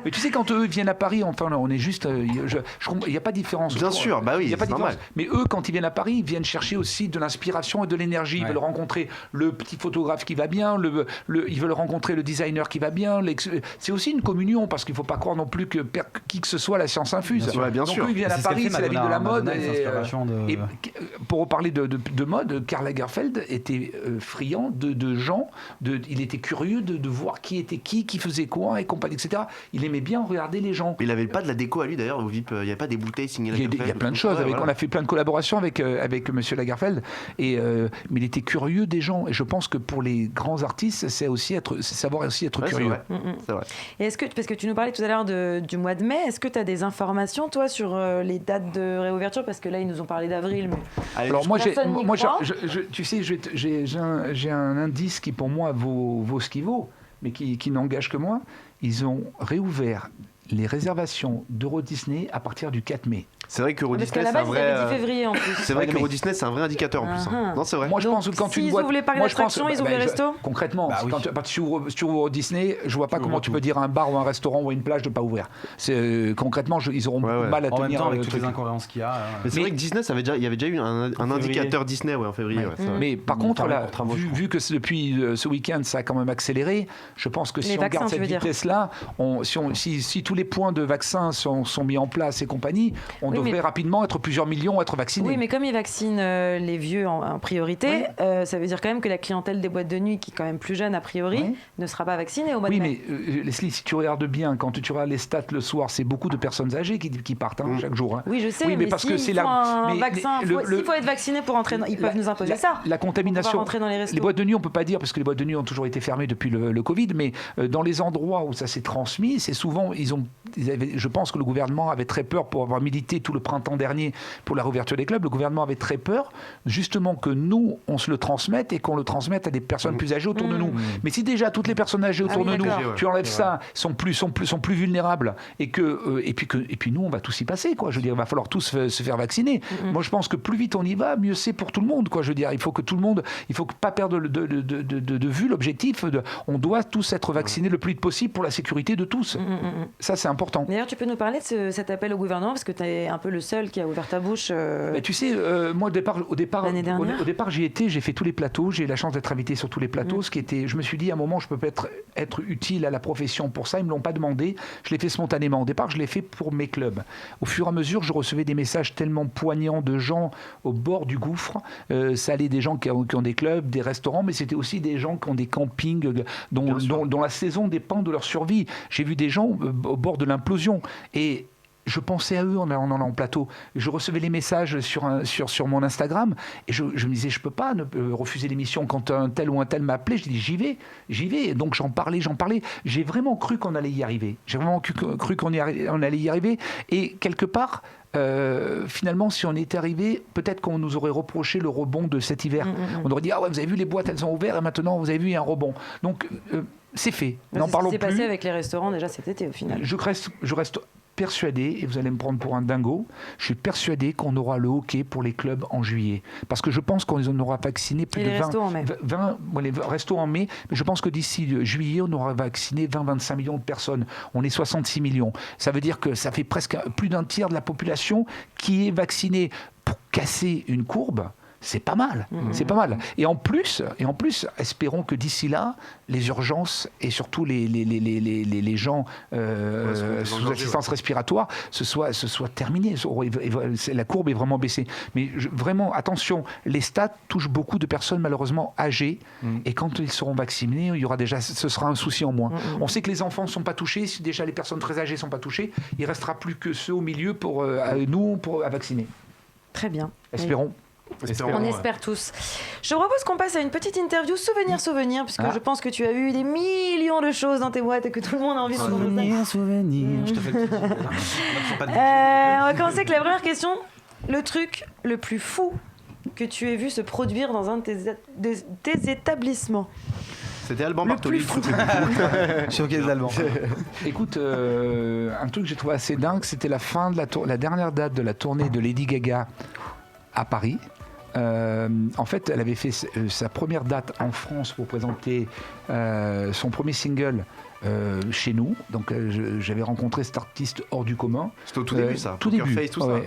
Mais tu sais, quand eux viennent à Paris, enfin là, on est juste, il n'y a pas de différence. Bien sûr, bah oui, il y a pas de c'est différence. normal. Mais eux, quand ils viennent à Paris, ils viennent chercher aussi de l'inspiration et de l'énergie. Ils veulent rencontrer le petit photographe qui va bien, ils veulent rencontrer le designer qui va bien. C'est aussi une communion parce qu'il ne faut pas croire non plus que qui que ce soit la science infuse. Bien sûr. Donc eux, ils viennent à Paris, c'est la ville de la mode. Et de... pour parler de mode, Karl Lagerfeld était friand de gens, il était curieux de voir qui était qui faisait quoi et compagnie, etc. Il aimait bien regarder les gens. Mais il n'avait pas de la déco à lui d'ailleurs au VIP, il n'y avait pas des bouteilles signées Lagerfeld. Il y a plein de choses, on a fait plein de collaborations avec Monsieur Lagerfeld, mais il était curieux des gens, et je pense que pour les grands artistes, c'est savoir aussi être curieux. C'est vrai. Et est-ce que, parce que tu nous parlais tout à l'heure du mois de mai, est-ce que tu as des informations toi sur les dates de réouverture, parce que là ils nous ont parlé d'avril, mais alors moi, tu sais, j'ai un indice qui pour moi vaut ce qu'il vaut, mais qui n'engage que moi. Ils ont réouvert les réservations d'Euro Disney à partir du 4 mai. C'est vrai qu'Euro parce Disney, qu'à la c'est un base, ils avaient vrai. dit février en plus. C'est vrai qu'Euro Disney, c'est un vrai indicateur en plus. Non, c'est vrai. Moi, je pense que quand s'ils ouvrent les parcs d'attractions, ils ouvrent les restos. Concrètement, quand tu ouvres Euro Disney, je vois pas comment tu peux dire à un bar ou un restaurant ou à une plage de pas ouvrir. Concrètement, ils auront mal à tenir. En même temps, avec toutes les incohérences qu'il y a. Mais c'est vrai que Disney, il y avait déjà eu un indicateur Disney en février. Mais par contre, là, vu que depuis ce week-end, ça a quand même accéléré, je pense que si on garde cette vitesse-là, si tous les points de vaccins sont mis en place et compagnie, on devrait rapidement être plusieurs millions à être vaccinés. Oui, mais comme ils vaccinent les vieux en priorité, ça veut dire quand même que la clientèle des boîtes de nuit, qui est quand même plus jeune a priori, ne sera pas vaccinée au mois de mai. Oui, mais Leslie, si tu regardes bien, quand tu regardes les stats le soir, c'est beaucoup de personnes âgées qui partent chaque jour. Oui, je sais, mais parce que c'est un vaccin. S'il faut être vacciné pour entrer, ils peuvent nous imposer ça. La contamination. Dans les boîtes de nuit, on peut pas dire parce que les boîtes de nuit ont toujours été fermées depuis le Covid, mais dans les endroits où ça s'est transmis, c'est souvent je pense que le gouvernement avait très peur, pour avoir milité tout le printemps dernier pour la réouverture des clubs, le gouvernement avait très peur justement que nous, on se le transmette et qu'on le transmette à des personnes plus âgées autour de nous. Mais si déjà toutes les personnes âgées autour de nous, tu enlèves ça, sont plus vulnérables et puis nous, on va tous y passer, quoi. Je veux dire, il va falloir tous se faire vacciner. Moi, je pense que plus vite on y va, mieux c'est pour tout le monde, quoi. Je veux dire, il faut pas perdre de vue l'objectif. On doit tous être vaccinés le plus vite possible pour la sécurité de tous. Ça, c'est important. D'ailleurs, tu peux nous parler de cet appel au gouvernement, parce que tu es un peu le seul qui a ouvert ta bouche. Tu sais, moi au départ j'y étais, j'ai fait tous les plateaux, j'ai eu la chance d'être invité sur tous les plateaux, je me suis dit à un moment je peux être utile à la profession pour ça, ils me l'ont pas demandé, je l'ai fait spontanément. Au départ je l'ai fait pour mes clubs. Au fur et à mesure je recevais des messages tellement poignants de gens au bord du gouffre, ça allait des gens qui ont des clubs, des restaurants, mais c'était aussi des gens qui ont des campings dont la saison dépend de leur survie. J'ai vu des gens au bord de l'implosion et je pensais à eux en allant en plateau. Je recevais les messages sur mon Instagram et je me disais, je ne peux pas refuser l'émission quand un tel ou un tel m'a appelé. Je dis, j'y vais. Et donc j'en parlais. J'ai vraiment cru qu'on allait y arriver. J'ai vraiment cru qu'on allait y arriver. Et quelque part, finalement, si on était arrivé, peut-être qu'on nous aurait reproché le rebond de cet hiver. On aurait dit, ah ouais, vous avez vu, les boîtes, elles ont ouvert et maintenant, vous avez vu, il y a un rebond. Donc, c'est fait. N'en parlons plus. C'est passé avec les restaurants déjà cet été, au final. Je reste persuadé, et vous allez me prendre pour un dingo, je suis persuadé qu'on aura le hockey pour les clubs en juillet. Parce que je pense qu'on aura vacciné plus de 20... les restos en mai, mais je pense que d'ici juillet, on aura vacciné 20-25 millions de personnes. On est 66 millions. Ça veut dire que ça fait presque plus d'un tiers de la population qui est vaccinée. Pour casser une courbe, c'est pas mal. C'est pas mal. Et en plus, espérons que d'ici là, les urgences et surtout les gens sous assistance respiratoire se soient terminés. La courbe est vraiment baissée. Mais vraiment, attention, les stats touchent beaucoup de personnes malheureusement âgées. Et quand ils seront vaccinés, ce sera un souci en moins. On sait que les enfants ne sont pas touchés. Si déjà les personnes très âgées ne sont pas touchées, il ne restera plus que ceux au milieu pour vacciner. Très bien. Espérons. On espère tous. Je propose qu'on passe à une petite interview souvenir, puisque je pense que tu as eu des millions de choses dans tes boîtes et que tout le monde a envie de souvenir. Je te fais le petit. On va commencer avec la première question. Le truc le plus fou que tu aies vu se produire dans un de tes établissements. C'était Alban Bartoli. Showcase Alban. Écoute, un truc que j'ai trouvé assez dingue, c'était la fin de la dernière date de la tournée de Lady Gaga à Paris. En fait, elle avait fait sa première date en France pour présenter son premier single chez nous. Donc j'avais rencontré cet artiste hors du commun. C'était au tout début, ça. Tout Poker début. Face, tout ça.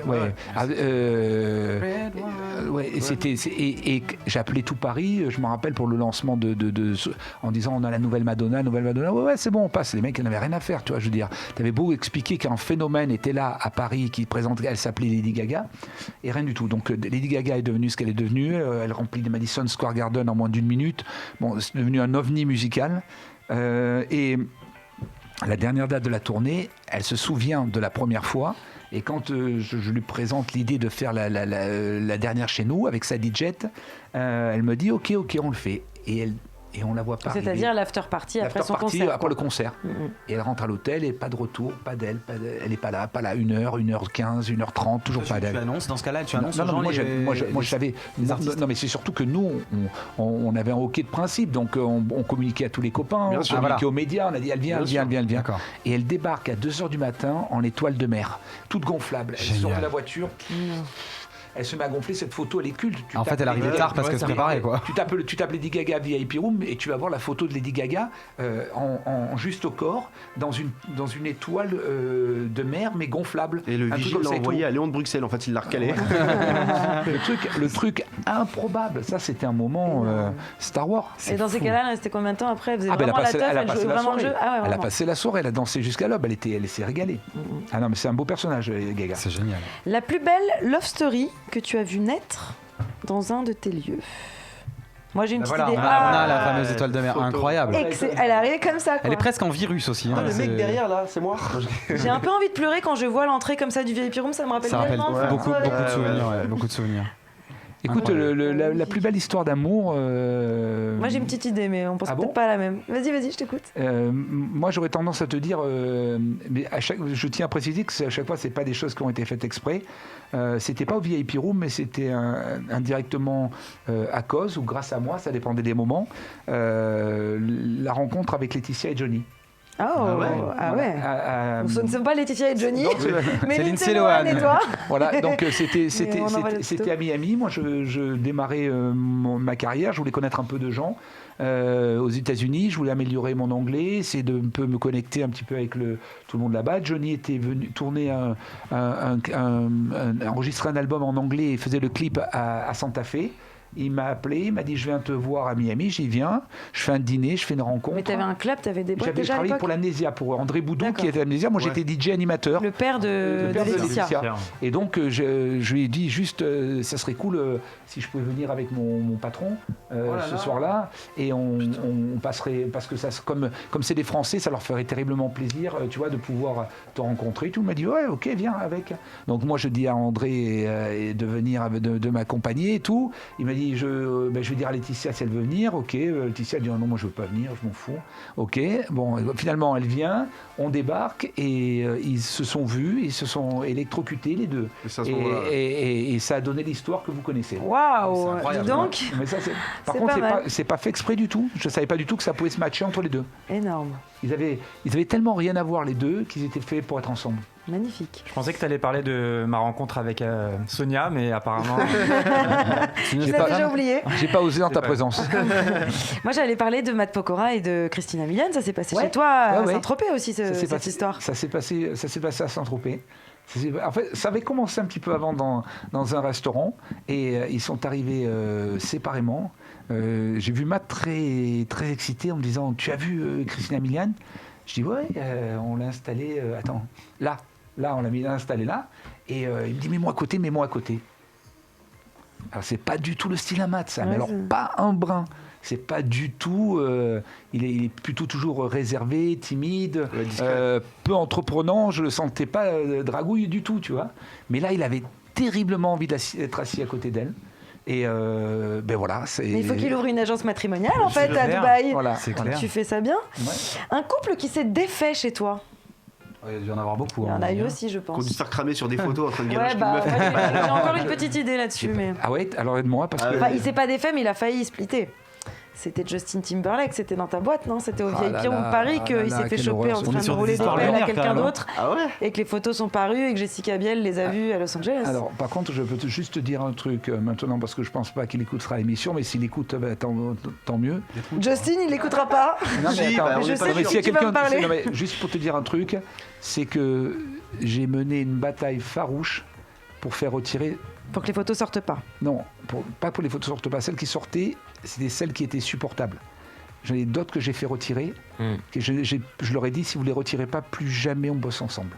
Et j'ai appelé tout Paris. Je me rappelle pour le lancement en disant on a la nouvelle Madonna. Ouais, c'est bon, on passe. Les mecs, ils n'avaient rien à faire, tu vois. Je veux dire, t'avais beau expliquer qu'un phénomène était là à Paris, qui présentait, elle s'appelait Lady Gaga, et rien du tout. Donc Lady Gaga est devenue ce qu'elle est devenue. Elle remplit des Madison Square Garden en moins d'1 minute. Bon, c'est devenu un ovni musical. Et la dernière date de la tournée, elle se souvient de la première fois. Et quand je lui présente l'idée de faire la dernière chez nous avec sa DJ, elle me dit ok, on le fait. Et on la voit pas. C'est-à-dire l'after party après son concert. Après le concert. Et elle rentre à l'hôtel et pas de retour, pas d'elle. Elle n'est pas là 1h, 1h15, 1h30, toujours pas d'elle. Tu annonces dans ce cas-là, Non, moi je savais. Non, mais c'est surtout que nous, on avait un hockey de principe, donc on communiquait à tous les copains, on communiquait aux médias, on a dit elle vient. Et elle débarque à 2h du matin en étoile de mer, toute gonflable. Elle sort de la voiture. Elle se met à gonfler, cette photo, elle est culte. En fait, elle arrivait tard parce qu'elle se préparait, quoi. Tu tapes Lady Gaga VIP Room et tu vas voir la photo de Lady Gaga en juste au corps, dans une étoile de mer, mais gonflable. Et le vigile l'a envoyé à Léon de Bruxelles, en fait, il l'a recalé. le truc improbable, ça c'était un moment Star Wars. Et dans ces cas-là, elle restait combien de temps après? Elle faisait elle jouait vraiment le jeu. Elle a passé la soirée, elle a dansé jusqu'à l'aube, elle s'est régalée. Ah non, mais c'est un beau personnage, Gaga. C'est génial. La plus belle love story que tu as vu naître dans un de tes lieux. Moi j'ai une petite idée. On a la fameuse étoile de mer, incroyable. Elle est arrivée comme ça, quoi. Elle est presque en virus aussi. Le mec derrière là, c'est moi. J'ai un peu envie de pleurer quand je vois l'entrée comme ça du VIP Room, ça me rappelle tellement beaucoup de souvenirs. Écoute, la plus belle histoire d'amour. Moi j'ai une petite idée, mais on pense peut-être pas à la même. Vas-y, je t'écoute. Moi j'aurais tendance à te dire, mais je tiens à préciser que à chaque fois c'est pas des choses qui ont été faites exprès. C'était pas au VIP Room, mais c'était indirectement à cause ou grâce à moi, ça dépendait des moments. La rencontre avec Laetitia et Johnny. Ah ouais. Ce ne sont pas Laetitia et Johnny, mais Lindsay Lohan et toi. Voilà, donc c'était à Miami. Moi, je démarrais ma carrière. Je voulais connaître un peu de gens aux États-Unis. Je voulais améliorer mon anglais, essayer de me connecter un petit peu avec tout le monde là-bas. Johnny était venu tourner enregistrer un album en anglais et faisait le clip à Santa Fe. Il m'a appelé, il m'a dit je viens te voir à Miami, j'y viens, je fais un dîner, je fais une rencontre. Mais t'avais un club, t'avais des boîtes déjà à l'époque. J'avais travaillé pour l'Amnésia, pour André Boudou qui était à l'Amnésia, moi j'étais DJ animateur. Le père de Laetitia. Et donc je lui ai dit juste ça serait cool si je pouvais venir avec mon patron ce soir-là et on passerait, parce que ça, comme c'est des Français, ça leur ferait terriblement plaisir de pouvoir te rencontrer. Tout, il m'a dit ouais ok viens avec. Donc moi je dis à André de venir, de m'accompagner et tout. Il m'a dit je vais dire à Laetitia si elle veut venir. Ok, Laetitia dit non, moi je veux pas venir, je m'en fous. Ok, bon, finalement elle vient, on débarque et ils se sont vus, ils se sont électrocutés les deux. Et ça a donné l'histoire que vous connaissez. Waouh, dis donc. Mais ça, par contre, c'est pas fait exprès du tout. Je savais pas du tout que ça pouvait se matcher entre les deux. Énorme. Ils avaient tellement rien à voir les deux qu'ils étaient faits pour être ensemble. Magnifique. Je pensais que tu allais parler de ma rencontre avec Sonia, mais apparemment... J'ai déjà oublié. J'ai pas osé dans ta présence. Moi, j'allais parler de Matt Pokora et de Christina Milian. Ça s'est passé chez toi à Saint-Tropez aussi, cette histoire. Ça s'est passé à Saint-Tropez. En fait, ça avait commencé un petit peu avant dans un restaurant et ils sont arrivés séparément. J'ai vu Matt très, très excité en me disant « Tu as vu Christina Milian ?» Je dis « Ouais, on l'a installé... attends, là, on l'a installé là. » Et il me dit « Mets-moi à côté. » Alors, c'est pas du tout le style à Matt, ça. Ouais, mais alors, pas un brin. C'est pas du tout... il est plutôt toujours réservé, timide, peu entreprenant. Je le sentais pas dragouille du tout, tu vois. Mais là, il avait terriblement envie d'être assis à côté d'elle. Et voilà. Mais il faut qu'il ouvre une agence matrimoniale, en fait, à Dubaï. Voilà, c'est clair. Tu fais ça bien. Ouais. Un couple qui s'est défait chez toi. Il y a dû en avoir beaucoup. Il y en a eu aussi, je pense. Qu'on dû se faire cramer sur des photos en train de galocher. J'ai encore une petite idée là-dessus. Mais... Ah ouais, alors aide-moi parce que... Enfin, il s'est pas défait, mais il a failli splitter. C'était Justin Timberlake, c'était dans ta boîte, non? C'était au Ah VIP là Room là, Paris ah qu'il là s'est là, fait quelle choper horreur. en On train est de sur rouler des des histoires pelles à lunaires, quelqu'un carrément. d'autre Ah ouais. et que les photos sont parues et que Jessica Biel les a vues à Los Angeles. Alors, par contre, je peux juste te dire un truc maintenant, parce que je pense pas qu'il écoutera l'émission, mais s'il écoute, tant mieux. Justin, il l'écoutera pas. Non, Si, bah, on je est sais pas non, mais de s'il y a qui tu vas me quelqu'un, parler. non, mais juste pour te dire un truc, c'est que j'ai mené une bataille farouche pour faire retirer. Pour que les photos sortent pas. Non, pas pour les photos sortent pas. Celles qui sortaient, c'était celles qui étaient supportables. J'en ai d'autres que j'ai fait retirer. Que je leur ai dit, si vous les retirez pas, plus jamais on bosse ensemble.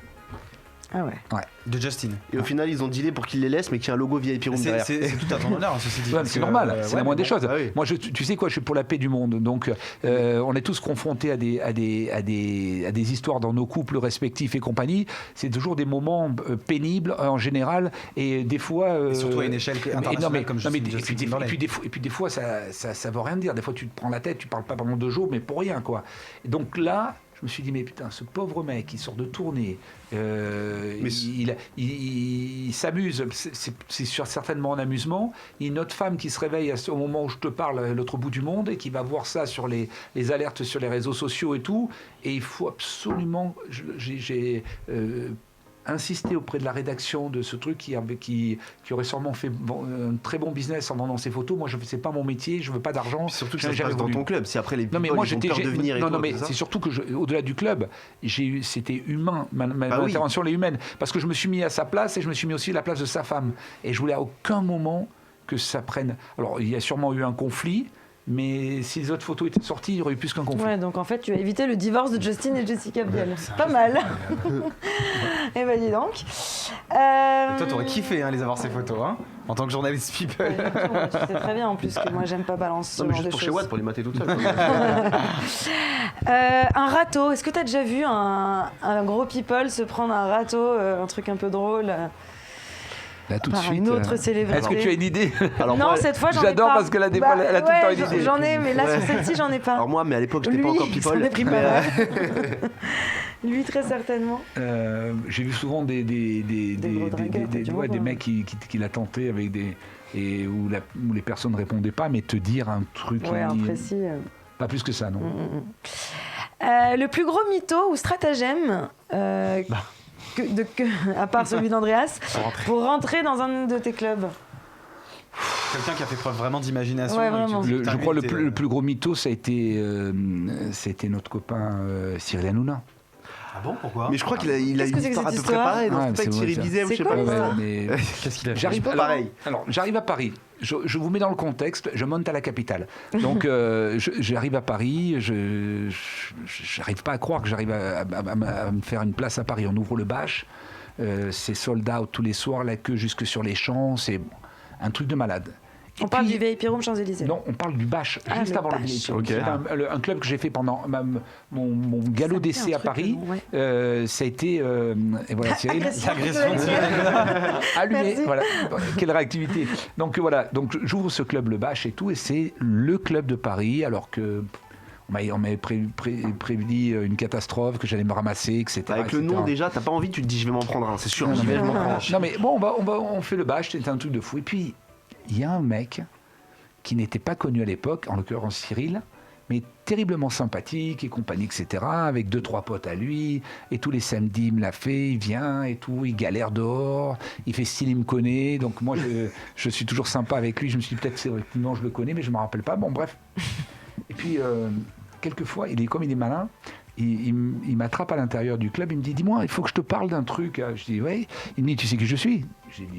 Ah ouais. De Justin. Et au final, ils ont dealé pour qu'ils les laissent, mais qu'il y a un logo VIP Room C'est derrière. tout à ton honneur, ceci dit. Ouais, mais parce c'est que, normal, c'est la ouais, moindre des mais choses. bah oui. Moi, tu sais quoi, je suis pour la paix du monde. Donc, on est tous confrontés à des histoires dans nos couples respectifs et compagnie. C'est toujours des moments pénibles en général, et des fois. Et surtout à une échelle internationale comme Justin Timberlake. Et puis des fois, ça veut rien dire. Des fois, tu te prends la tête, tu parles pas pendant 2 jours, mais pour rien, quoi. Et donc là. Je me suis dit, mais putain, ce pauvre mec, il sort de tournée, il s'amuse, c'est certainement un amusement. Il y a une autre femme qui se réveille au moment où je te parle, à l'autre bout du monde, et qui va voir ça sur les alertes sur les réseaux sociaux et tout. Et il faut absolument... J'ai insister auprès de la rédaction de ce truc qui aurait sûrement fait un très bon business en vendant ses photos. Moi, c'est pas mon métier, je veux pas d'argent. Surtout que ça se passe dans ton club. Si après les people, moi, ils ont peur de venir et tout. Non, mais c'est surtout que au-delà du club, c'était humain. Ma intervention elle est humaine, parce que je me suis mis à sa place et je me suis mis aussi à la place de sa femme. Et je voulais à aucun moment que ça prenne. Alors, il y a sûrement eu un conflit. Mais si les autres photos étaient sorties, il y aurait eu plus qu'un conflit. Ouais, donc en fait, tu as évité le divorce de Justin et Jessica Biel. Pas mal. Eh ben dis donc. Et toi, t'aurais kiffé les avoir ces photos, hein, en tant que journaliste people. Ouais, tu sais très bien en plus que moi, j'aime pas balancer ce Non, mais genre juste de pour chez choses. Watt, pour les mater toutes seules. Un râteau. Est-ce que tu as déjà vu un gros people se prendre un râteau, un truc un peu drôle Là, tout de par suite. une autre célébrité? Est-ce que tu as une idée? Alors, non, moi, cette fois, j'en ai pas. J'adore parce que là, des fois, elle a tout le temps une idée. J'en ai, mais là, sur celle-ci, j'en ai pas. Alors moi, mais à l'époque, j'étais Lui, pas encore il s'en people. est pris pas mais, mal. Lui, très certainement. J'ai vu souvent des gros dragueurs, tu vois, quoi. mecs qui l'a tenté avec où les personnes ne répondaient pas, mais te dire un truc. Ouais, imprécis. Pas plus que ça, non. Le plus gros mytho ou stratagème, à part celui d'Andreas, pour rentrer dans un de tes clubs. Quelqu'un qui a fait preuve vraiment d'imagination. Ouais, et vraiment. qui- Je crois t'invite, le plus gros mytho, ça a été notre copain Cyril Hanouna. Ah bon, pourquoi? mais je crois qu'il a Qu'est-ce une que c'est que histoire à cette peu près histoire pareille. Non, Ouais, c'est pas avec c'est Thierry vrai, ça. Bizet ou je C'est sais quoi pas. ça mais Qu'est-ce qu'il a fait? j'arrive pas pareil. Alors, j'arrive à Paris. Je vous mets dans le contexte. Je monte à la capitale. Donc, j'arrive à Paris. Je n'arrive pas à croire que j'arrive à me faire une place à Paris. On ouvre le bâche. C'est sold out tous les soirs. La queue jusque sur les champs. C'est un truc de malade. On parle du VIP Room Champs-Élysées. Non, on parle du Bâche, Ah, juste le avant Bâche. le VIP. Ok. C'est un club que j'ai fait pendant mon galop Ça me d'essai fait un à truc, Paris. ouais. Ça a été, et voilà, Cyril, L'agression. allumé. Merci. Voilà. Quelle réactivité. Donc voilà, donc j'ouvre ce club, le Bâche et tout, et c'est le club de Paris, alors que on m'avait prédit une catastrophe, que j'allais me ramasser, etc. Avec le etc. nom déjà, t'as pas envie, tu te dis je vais m'en prendre un, c'est sûr. Non, J'y vais, je m'en prends un. Non mais bon, on fait le Bâche, c'était un truc de fou. Et puis, il y a un mec qui n'était pas connu à l'époque, en l'occurrence Cyril, mais terriblement sympathique et compagnie, etc., avec 2-3 potes à lui, et tous les samedis il me l'a fait, il vient et tout, il galère dehors, il fait style, il me connaît, donc moi je suis toujours sympa avec lui, je me suis dit peut-être c'est vrai que non je le connais, mais je ne me rappelle pas, bon bref. Et puis, quelquefois, comme il est malin, il m'attrape à l'intérieur du club, il me dit, dis-moi, il faut que je te parle d'un truc. Je dis, ouais. Il me dit, tu sais qui je suis? J'ai dit,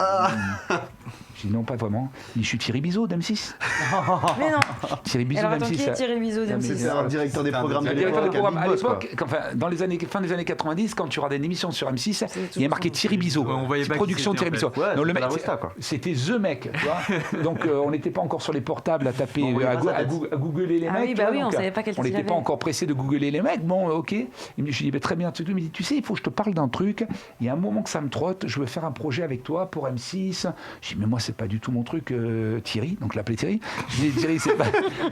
j'ai dit, non, pas vraiment. Il dit, je suis Thierry Bizot d'M6. Mais non. Thierry Bizot Alors attends, qui est d'M6. Thierry Bizot mais d'M6? C'est un directeur des programmes de Le directeur de l'époque. programme, à Big Boss, quoi. l'époque, enfin, dans les fin des années 90, quand tu regardais une émission sur M6, il y a marqué Thierry Bizot. Ouais, on voyait pas qui Production c'était, Thierry en Bizot. fait. Ouais, Non, le c'était mec, la Rosta, quoi. c'était The mec, tu vois. Donc on n'était pas encore sur les portables à taper, On voyait pas sa tête. à googler les Ah mecs. oui, tu bah vois, oui, on donc, savait pas quel on titre il n'était pas avait. encore pressé de googler les mecs. Bon, ok. Je lui dis, bah, très bien. Il me dit, tu sais, il faut que je te parle d'un truc. Il y a un moment que ça me trotte. Je veux faire un projet avec toi pour M6. Je dis, mais moi, c'est pas du tout mon truc, Thierry. Donc, l'appelait Thierry. Je dis, Thierry,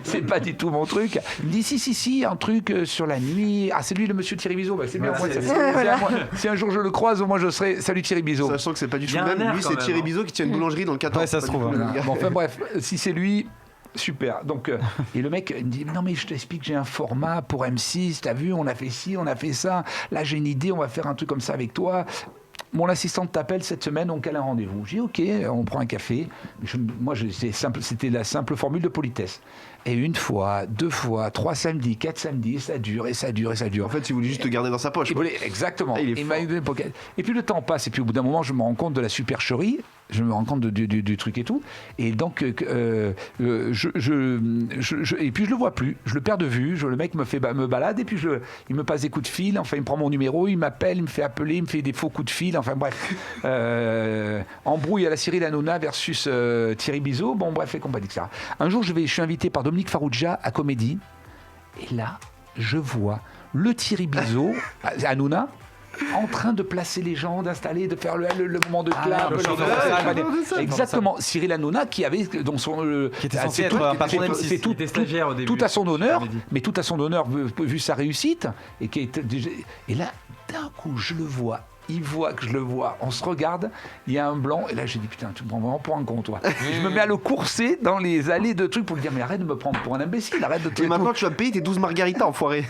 c'est pas du tout mon truc. Il me dit, si, un truc sur la nuit. Ah, c'est lui, le monsieur Thierry Bizot. Bah, c'est bien. Moi, si un jour je le croise, moi, je serai, salut Thierry Bizot. Sachant que c'est pas du tout Il y a le un même. air Lui, quand c'est même, Thierry hein. Bizot qui tient une boulangerie dans le 14. Ouais, ça se Pas du trouve, tout le hein. même gars. Bon, enfin bref, si c'est lui, Super. Donc, et le mec me dit non mais je t'explique, j'ai un format pour M6, t'as vu, on a fait ci, on a fait ça. Là j'ai une idée, on va faire un truc comme ça avec toi. Mon assistante t'appelle cette semaine, on cale un rendez-vous. J'ai dit ok, on prend un café. C'était la simple formule de politesse. Et une fois, 2 fois, 3 samedis, 4 samedis, et ça dure, et ça dure, et ça dure. En fait, il voulait juste te garder dans sa poche. Exactement. Il est fort. Et puis le temps passe, et puis au bout d'un moment, je me rends compte de la supercherie, je me rends compte du truc et tout. Et donc, et puis je le vois plus, je le perds de vue. Le mec me balade, et puis il me passe des coups de fil. Enfin, il me prend mon numéro, il m'appelle, il me fait appeler, il me fait des faux coups de fil. Enfin bref, embrouille à la Cyril Hanouna versus Thierry Bizot. Bon bref, et compagnie que ça. Un jour, je suis invité par Dominique Farrugia à Comédie, et là, je vois le Thierry Bizot, Hanouna, en train de placer les gens, d'installer, de faire le moment de clap. Exactement. Cyril Hanouna qui avait donc qui était censé être un patron d'M6. C'est tout à son honneur, mais tout à son honneur vu sa réussite, et là, d'un coup, je le vois. Il voit que je le vois, on se regarde, il y a un blanc, et là j'ai dit putain, tu me prends vraiment pour un con, toi. Je me mets à le courser dans les allées de trucs pour lui dire mais arrête de me prendre pour un imbécile, arrête de te. Et maintenant tu vas payer tes 12 margaritas, enfoiré.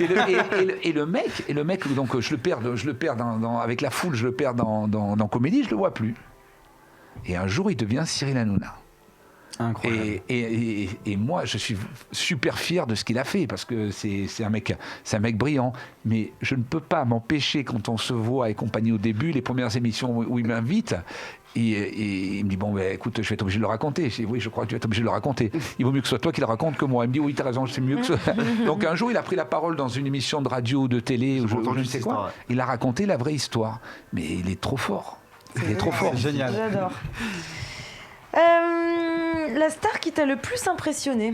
Et le mec, donc je le perds avec la foule, je le perds dans Comédie, je le vois plus. Et un jour il devient Cyril Hanouna. Incroyable. Et moi, je suis super fier de ce qu'il a fait, parce que c'est un mec brillant. Mais je ne peux pas m'empêcher, quand on se voit et compagnie au début, les premières émissions où il m'invite, et il me dit bon, écoute, je vais être obligé de le raconter. Je dis oui, je crois que tu vas être obligé de le raconter. Il vaut mieux que ce soit toi qui le raconte que moi. Il me dit oui, t'as raison, c'est mieux que ça. Donc un jour, il a pris la parole dans une émission de radio ou de télé, ou je ne sais quoi. Ouais. Il a raconté la vraie histoire. Mais il est trop fort. Il est trop fort. C'est génial. J'adore. La star qui t'a le plus impressionné?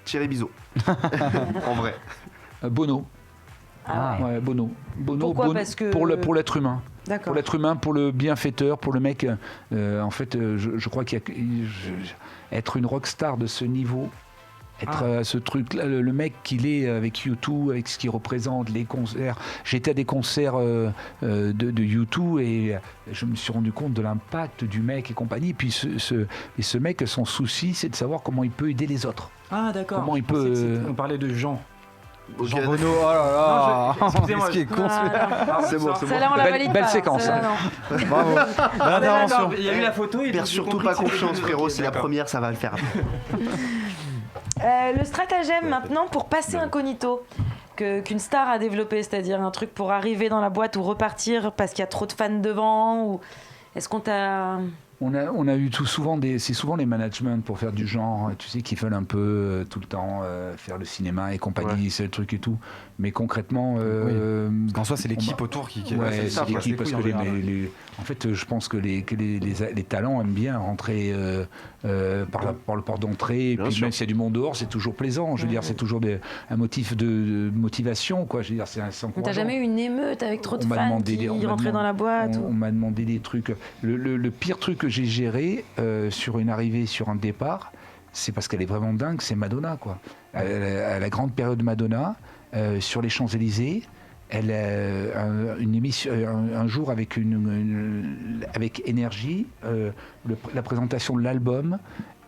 Thierry Bizot. En vrai. Bono. Ah ouais. Ouais, Bono. Pourquoi? Parce que... pour l'être humain. D'accord. Pour l'être humain, pour le bienfaiteur, pour le mec. En fait, je crois être une rockstar de ce niveau, être ce truc-là, le mec qu'il est avec U2, avec ce qu'il représente, les concerts. J'étais à des concerts de U2 et je me suis rendu compte de l'impact du mec et compagnie. Et puis ce mec, son souci, c'est de savoir comment il peut aider les autres. Ah d'accord. Comment il peut. On parlait de Jean. Ok. Jean Renaud, oh là là. Excusez-moi. Ce qui est con, celui-là. C'est bon, c'est bon. Celle-là, on la valide Belle pas. séquence. Celle-là, non. Bravo. Bonne intervention. Il y a eu la photo et Perds surtout pas confiance, frérot. C'est la première, ça va le faire. Le stratagème maintenant pour passer incognito qu'une star a développé, c'est-à-dire un truc pour arriver dans la boîte ou repartir parce qu'il y a trop de fans devant, ou est-ce qu'on t'a... On a eu c'est souvent les managements pour faire du genre, tu sais, qui veulent un peu tout le temps faire le cinéma et compagnie, c'est le truc et tout. Mais concrètement, En soi, c'est l'équipe autour qui ouais, c'est l'équipe, parce que en en fait, je pense que les talents aiment bien rentrer par le port d'entrée. Et Bien puis sûr. même s'il y a du monde dehors, c'est toujours plaisant. Je veux dire, c'est toujours un motif de motivation, quoi. Je veux dire, c'est encourageant. T'as jamais eu une émeute avec trop de On m'a fans demandé qui on m'a rentraient demandé- dans la boîte On m'a demandé des trucs. Le pire truc que j'ai géré sur une arrivée, sur un départ, c'est parce qu'elle est vraiment dingue, c'est Madonna, quoi. À la grande période Madonna, sur les Champs-Élysées, elle a une émission, un jour avec avec Énergie, la présentation de l'album,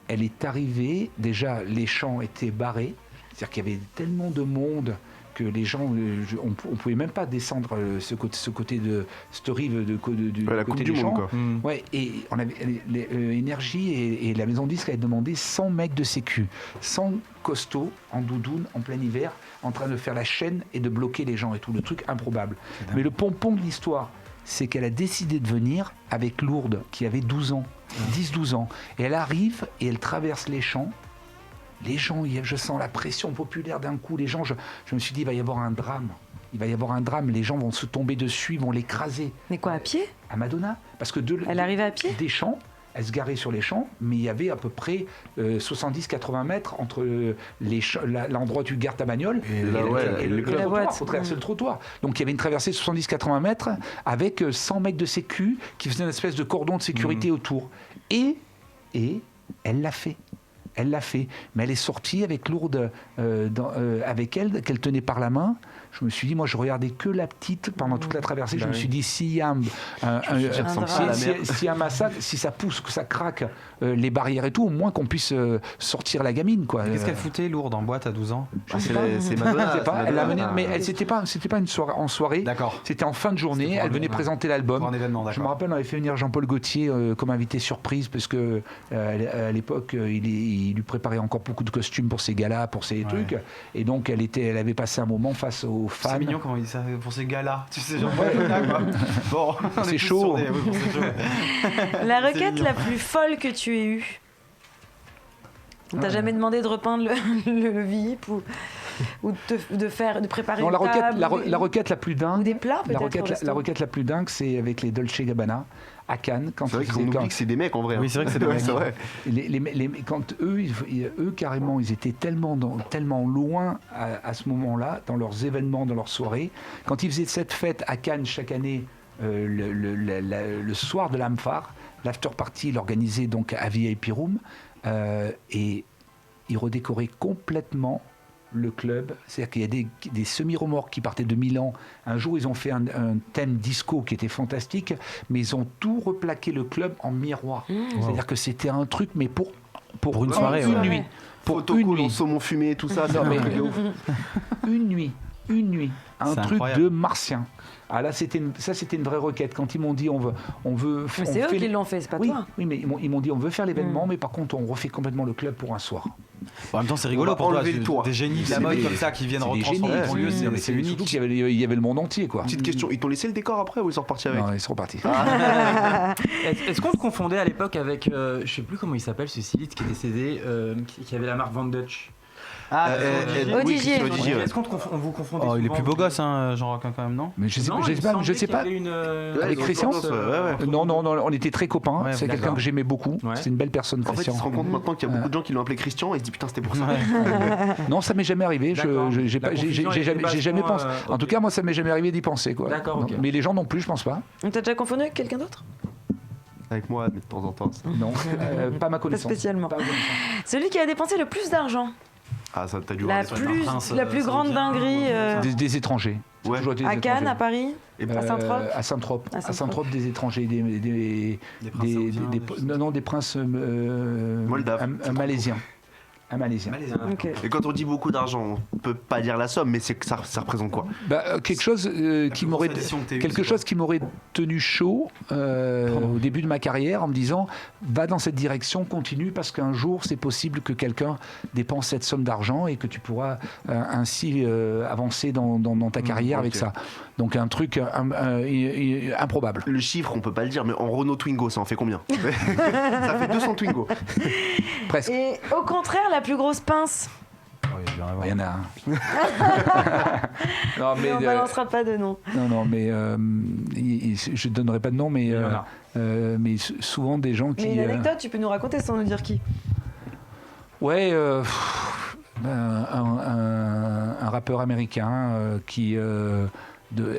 elle est arrivée, déjà les champs étaient barrés, c'est-à-dire qu'il y avait tellement de monde que les gens, on pouvait même pas descendre ce côté de cette rive du La côté Coupe des du champs. Monde, quoi. Ouais, et on avait Énergie et la maison de disque avait demandé 100 mecs de sécu, 100 costauds en doudoune en plein hiver, en train de faire la chaîne et de bloquer les gens et tout, le truc improbable. Mais le pompon de l'histoire, c'est qu'elle a décidé de venir avec Lourdes, qui avait 12 ans, 10-12 ans. Et elle arrive et elle traverse les champs. Les gens, je sens la pression populaire d'un coup. Les gens, je me suis dit, il va y avoir un drame. Il va y avoir un drame. Les gens vont se tomber dessus, ils vont l'écraser. Mais quoi, à pied? À Madonna. Parce que Elle arrivait à pied? des champs, elle se garait sur les champs, mais il y avait à peu près 70-80 mètres entre l'endroit où tu gares ta bagnole et le la trottoir. boîte. Il faut traverser le trottoir. Donc il y avait une traversée de 70-80 mètres avec 100 mecs de sécu qui faisaient une espèce de cordon de sécurité autour. Et elle l'a fait. Elle l'a fait. Mais elle est sortie avec Lourdes avec elle, qu'elle tenait par la main. Je me suis dit, moi, je regardais que la petite pendant toute la traversée. Je me suis dit, s'il y a un massacre, si ça pousse, que ça craque les barrières et tout, au moins qu'on puisse sortir la gamine, quoi. Qu'est-ce qu'elle foutait Lourdes en boîte à 12 ans? C'est Madonna. Je sais pas, elle l'a menée, mais c'était pas une soirée en soirée. D'accord. C'était en fin de journée. Elle venait présenter l'album. Pour un événement, d'accord. Je me rappelle, on avait fait venir Jean-Paul Gaultier comme invité surprise parce que à l'époque, il lui préparait encore beaucoup de costumes pour ses galas, pour ses trucs. Et donc, elle avait passé un moment face aux fans. C'est mignon comment il dit ça pour ces gars-là. Tu sais, genre, quoi. Bon, c'est chaud. La requête la plus folle que tu aies eue. On t'a jamais demandé de repeindre le VIP ou de préparer non, une table la requête la plus dingue. ou des plats peut-être. La requête la plus dingue, c'est avec les Dolce Gabbana à Cannes. C'est vrai qu'on oublie que c'est des mecs en vrai. Oui, c'est vrai que c'est des mecs. C'est vrai. Quand eux carrément, ils étaient tellement loin à ce moment-là, dans leurs événements, dans leurs soirées. Quand ils faisaient cette fête à Cannes chaque année, le soir de l'Amphare, l'after party, il organisait donc à VIP Room, et ils redécoraient complètement le club. C'est-à-dire qu'il y a des semi-remorques qui partaient de Milan. Un jour, ils ont fait un thème disco qui était fantastique, mais ils ont tout replaqué le club en miroir. C'est-à-dire que c'était un truc, mais pour une soirée, une nuit. Pour une nuit. Saumon fumé, tout ça. Non, mais une nuit. Un C'est truc incroyable. de martien. Ah là, c'était une vraie requête. Quand ils m'ont dit, on veut Mais c'est eux qui l'ont fait, c'est pas toi. Oui, mais ils m'ont dit, on veut faire l'événement, mais par contre, on refait complètement le club pour un soir. En même temps, c'est rigolo On va pour toi. enlever le toit. Des génies de la C'est mode des- comme ça qui viennent C'est des retransformer génies. ton lieu, c'est unique. Surtout qu'il y avait le monde entier, quoi. Petite question, ils t'ont laissé le décor après ou ils sont repartis avec? Non, ils sont repartis. Est-ce qu'on te confondait à l'époque avec, je sais plus comment il s'appelle ce styliste qui est décédé, qui avait la marque Van Dutch? Odigier. Odigier, ouais. Est-ce qu'on vous confondait Oh, il est souvent plus beau avec- gosse, hein, Jean Roquin, quand même, non? Mais je sais Non, pas, il me semblait je sais qu'il y pas. avait une, Avec ils ont Christian tendance, ouais. Non, on était très copains. Ouais, c'est quelqu'un d'accord. que j'aimais beaucoup. Ouais. C'est une belle personne, En fait, Christian. ils se rendent compte maintenant qu'il y a beaucoup de gens qui l'ont appelé Christian et ils se disent putain, c'était pour ça. Non, ça m'est jamais arrivé. D'accord. J'ai La confusion jamais était pensé. vachement, En tout cas, moi, ça m'est jamais arrivé d'y penser, quoi. D'accord, Non, ok. mais les gens non plus, je pense pas. On t'a déjà confondu avec quelqu'un d'autre? Avec moi, mais de temps en temps. ça. Non, pas ma Pas connaissance. spécialement. Pas ma connaissance. Celui qui a dépensé le plus d'argent. Ah, ça, t'as dû voir La des trucs. plus grande dinguerie Des étrangers. C'est Ouais. toujours été des à Cannes, étrangers. à Paris, Et à Saint-Trope. À Saint-Trope. À À Saint-Trope. Saint-Trope, des étrangers, des princes saoudiens, des princes Moldaves. un Malaisien. Un Malaisien. Ok. Et quand on dit beaucoup d'argent, on peut pas dire la somme, mais c'est que ça représente quoi? Quelque chose qui m'aurait tenu chaud au début de ma carrière en me disant va dans cette direction, continue parce qu'un jour c'est possible que quelqu'un dépense cette somme d'argent et que tu pourras ainsi avancer dans ta carrière avec ok. ça. Donc un truc improbable. Le chiffre, on peut pas le dire, mais en Renault Twingo, ça en fait combien? Ça fait 200 Twingo. Presque. Et au contraire, la plus grosse pince. Il y en a un. non, Mais on balancera pas de nom. Non, mais je ne donnerai pas de nom, mais, Voilà. mais souvent des gens qui. Mais une anecdote, tu peux nous raconter sans nous dire qui. Ouais, un rappeur américain qui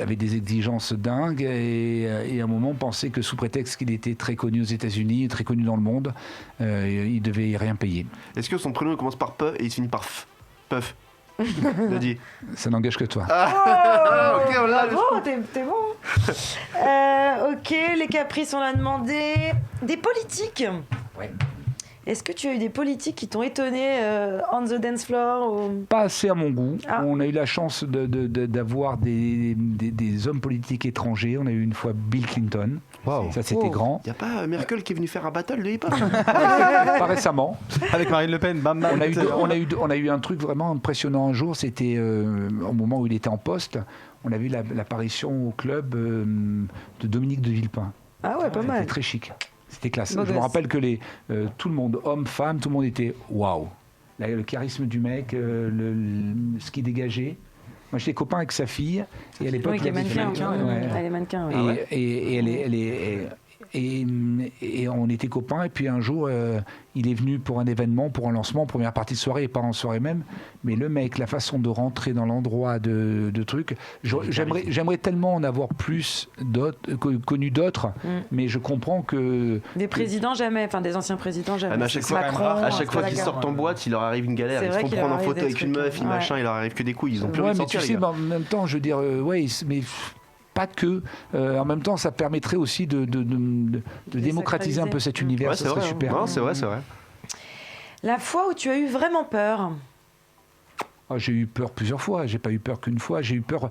avait des exigences dingues et à un moment pensait que sous prétexte qu'il était très connu aux États-Unis, très connu dans le monde, il devait rien payer. Est-ce que son prénom il commence par P et il se finit par F? Puff. Il a dit. Ça n'engage que toi. Ok, voilà. Bravo, t'es bon. Ok, les caprices, on l'a demandé. Des politiques. Ouais. Est-ce que tu as eu des politiques qui t'ont étonné on the dance floor ou... Pas assez à mon goût. Ah. On a eu la chance d'avoir des hommes politiques étrangers. On a eu une fois Bill Clinton. Wow. Ça, c'était Oh. grand. Y a pas Merkel qui est venu faire un battle de hip-hop? Pas récemment. Avec Marine Le Pen, bam, bam. On a eu un truc vraiment impressionnant un jour. C'était au moment où il était en poste. On a vu l'apparition au club de Dominique de Villepin. Ah ouais, pas C'était mal. très chic. C'était classe. Beau Je me gosse. rappelle que tout le monde, hommes, femmes, tout le monde était waouh. Le charisme du mec, ce qu'il dégageait. Moi, j'étais copain avec sa fille. Et à l'époque, Oui, qui est j'avais fait- mannequin. Ouais. Elle est mannequin, ouais. Et elle est Et on était copains, et puis un jour, il est venu pour un événement, pour un lancement, première partie de soirée, et pas en soirée même. Mais le mec, la façon de rentrer dans l'endroit de trucs, j'aimerais tellement en avoir plus connu d'autres, mais je comprends que... Des présidents jamais, enfin des anciens présidents jamais. Ah, mais à chaque fois, qu'ils sortent en boîte, il leur arrive une galère. Ils se font prendre en photo avec une meuf, une machin, il leur arrive que des couilles. Ils ont plus rien de sortir, mais tu sais, en même temps, je veux dire, mais... Pas que. En même temps, ça permettrait aussi de démocratiser un peu cet univers. Ouais, ça serait super. Non, c'est vrai. La fois où tu as eu vraiment peur. J'ai eu peur plusieurs fois. J'ai pas eu peur qu'une fois. J'ai eu peur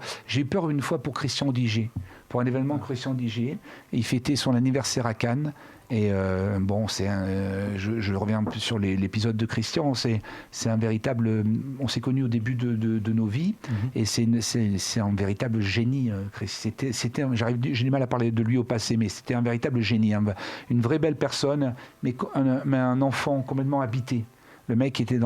une fois pour Christian Diger, pour un événement de Christian Diger. Il fêtait son anniversaire à Cannes. Et je reviens un peu sur l'épisode de Christian. C'est un véritable. On s'est connus au début de nos vies, et c'est un véritable génie. J'ai du mal à parler de lui au passé, mais c'était un véritable génie, une vraie belle personne, mais un enfant complètement habité. Le mec était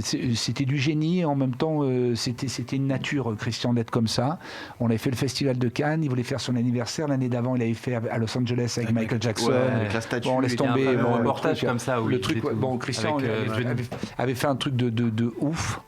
c'était du génie, et en même temps c'était une nature, Christian, d'être comme ça. On avait fait le festival de Cannes, il voulait faire son anniversaire. L'année d'avant, il avait fait à Los Angeles avec Michael Jackson. Avec la statue. Bon, on laisse tomber. Un reportage comme ça. Le truc, Christian avait fait un truc de ouf.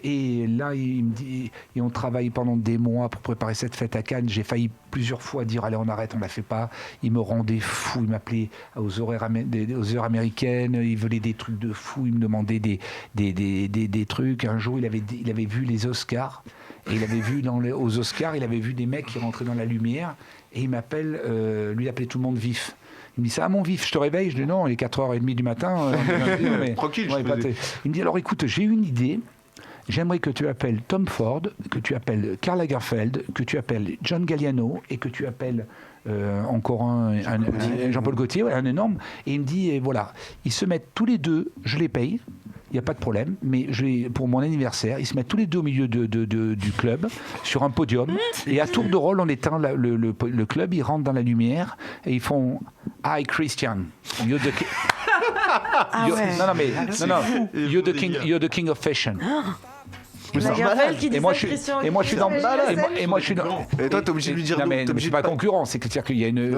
Et là, il me dit, et on travaille pendant des mois pour préparer cette fête à Cannes. J'ai failli plusieurs fois dire allez, on arrête, on la fait pas. Il me rendait fou, il m'appelait aux heures américaines, il voulait des trucs de fou, il me demandait des trucs. Un jour, il avait vu les Oscars, et il avait vu aux Oscars, il avait vu des mecs qui rentraient dans la lumière, et il m'appelle, lui il appelait tout le monde Vif. Il me dit, ça va mon Vif, je te réveille? Je dis non, il est 4h30 du matin. Tranquille, il me dit, alors écoute, j'ai une idée. J'aimerais que tu appelles Tom Ford, que tu appelles Karl Lagerfeld, que tu appelles John Galliano, et que tu appelles encore un Jean-Paul Gaultier, un énorme. Et il me dit, et voilà, ils se mettent tous les deux, je les paye, il n'y a pas de problème, mais pour mon anniversaire, ils se mettent tous les deux au milieu du club, sur un podium, et à tour de rôle, on éteint le club, ils rentrent dans la lumière, et ils font « Hi Christian, you're the king... you're the king of fashion. » Lagerfeld qui dit et moi, ça, Christian. Et moi, je suis dans. Et toi, t'es obligé de lui dire. Non, mais c'est pas concurrent. C'est-à-dire qu'il y a une.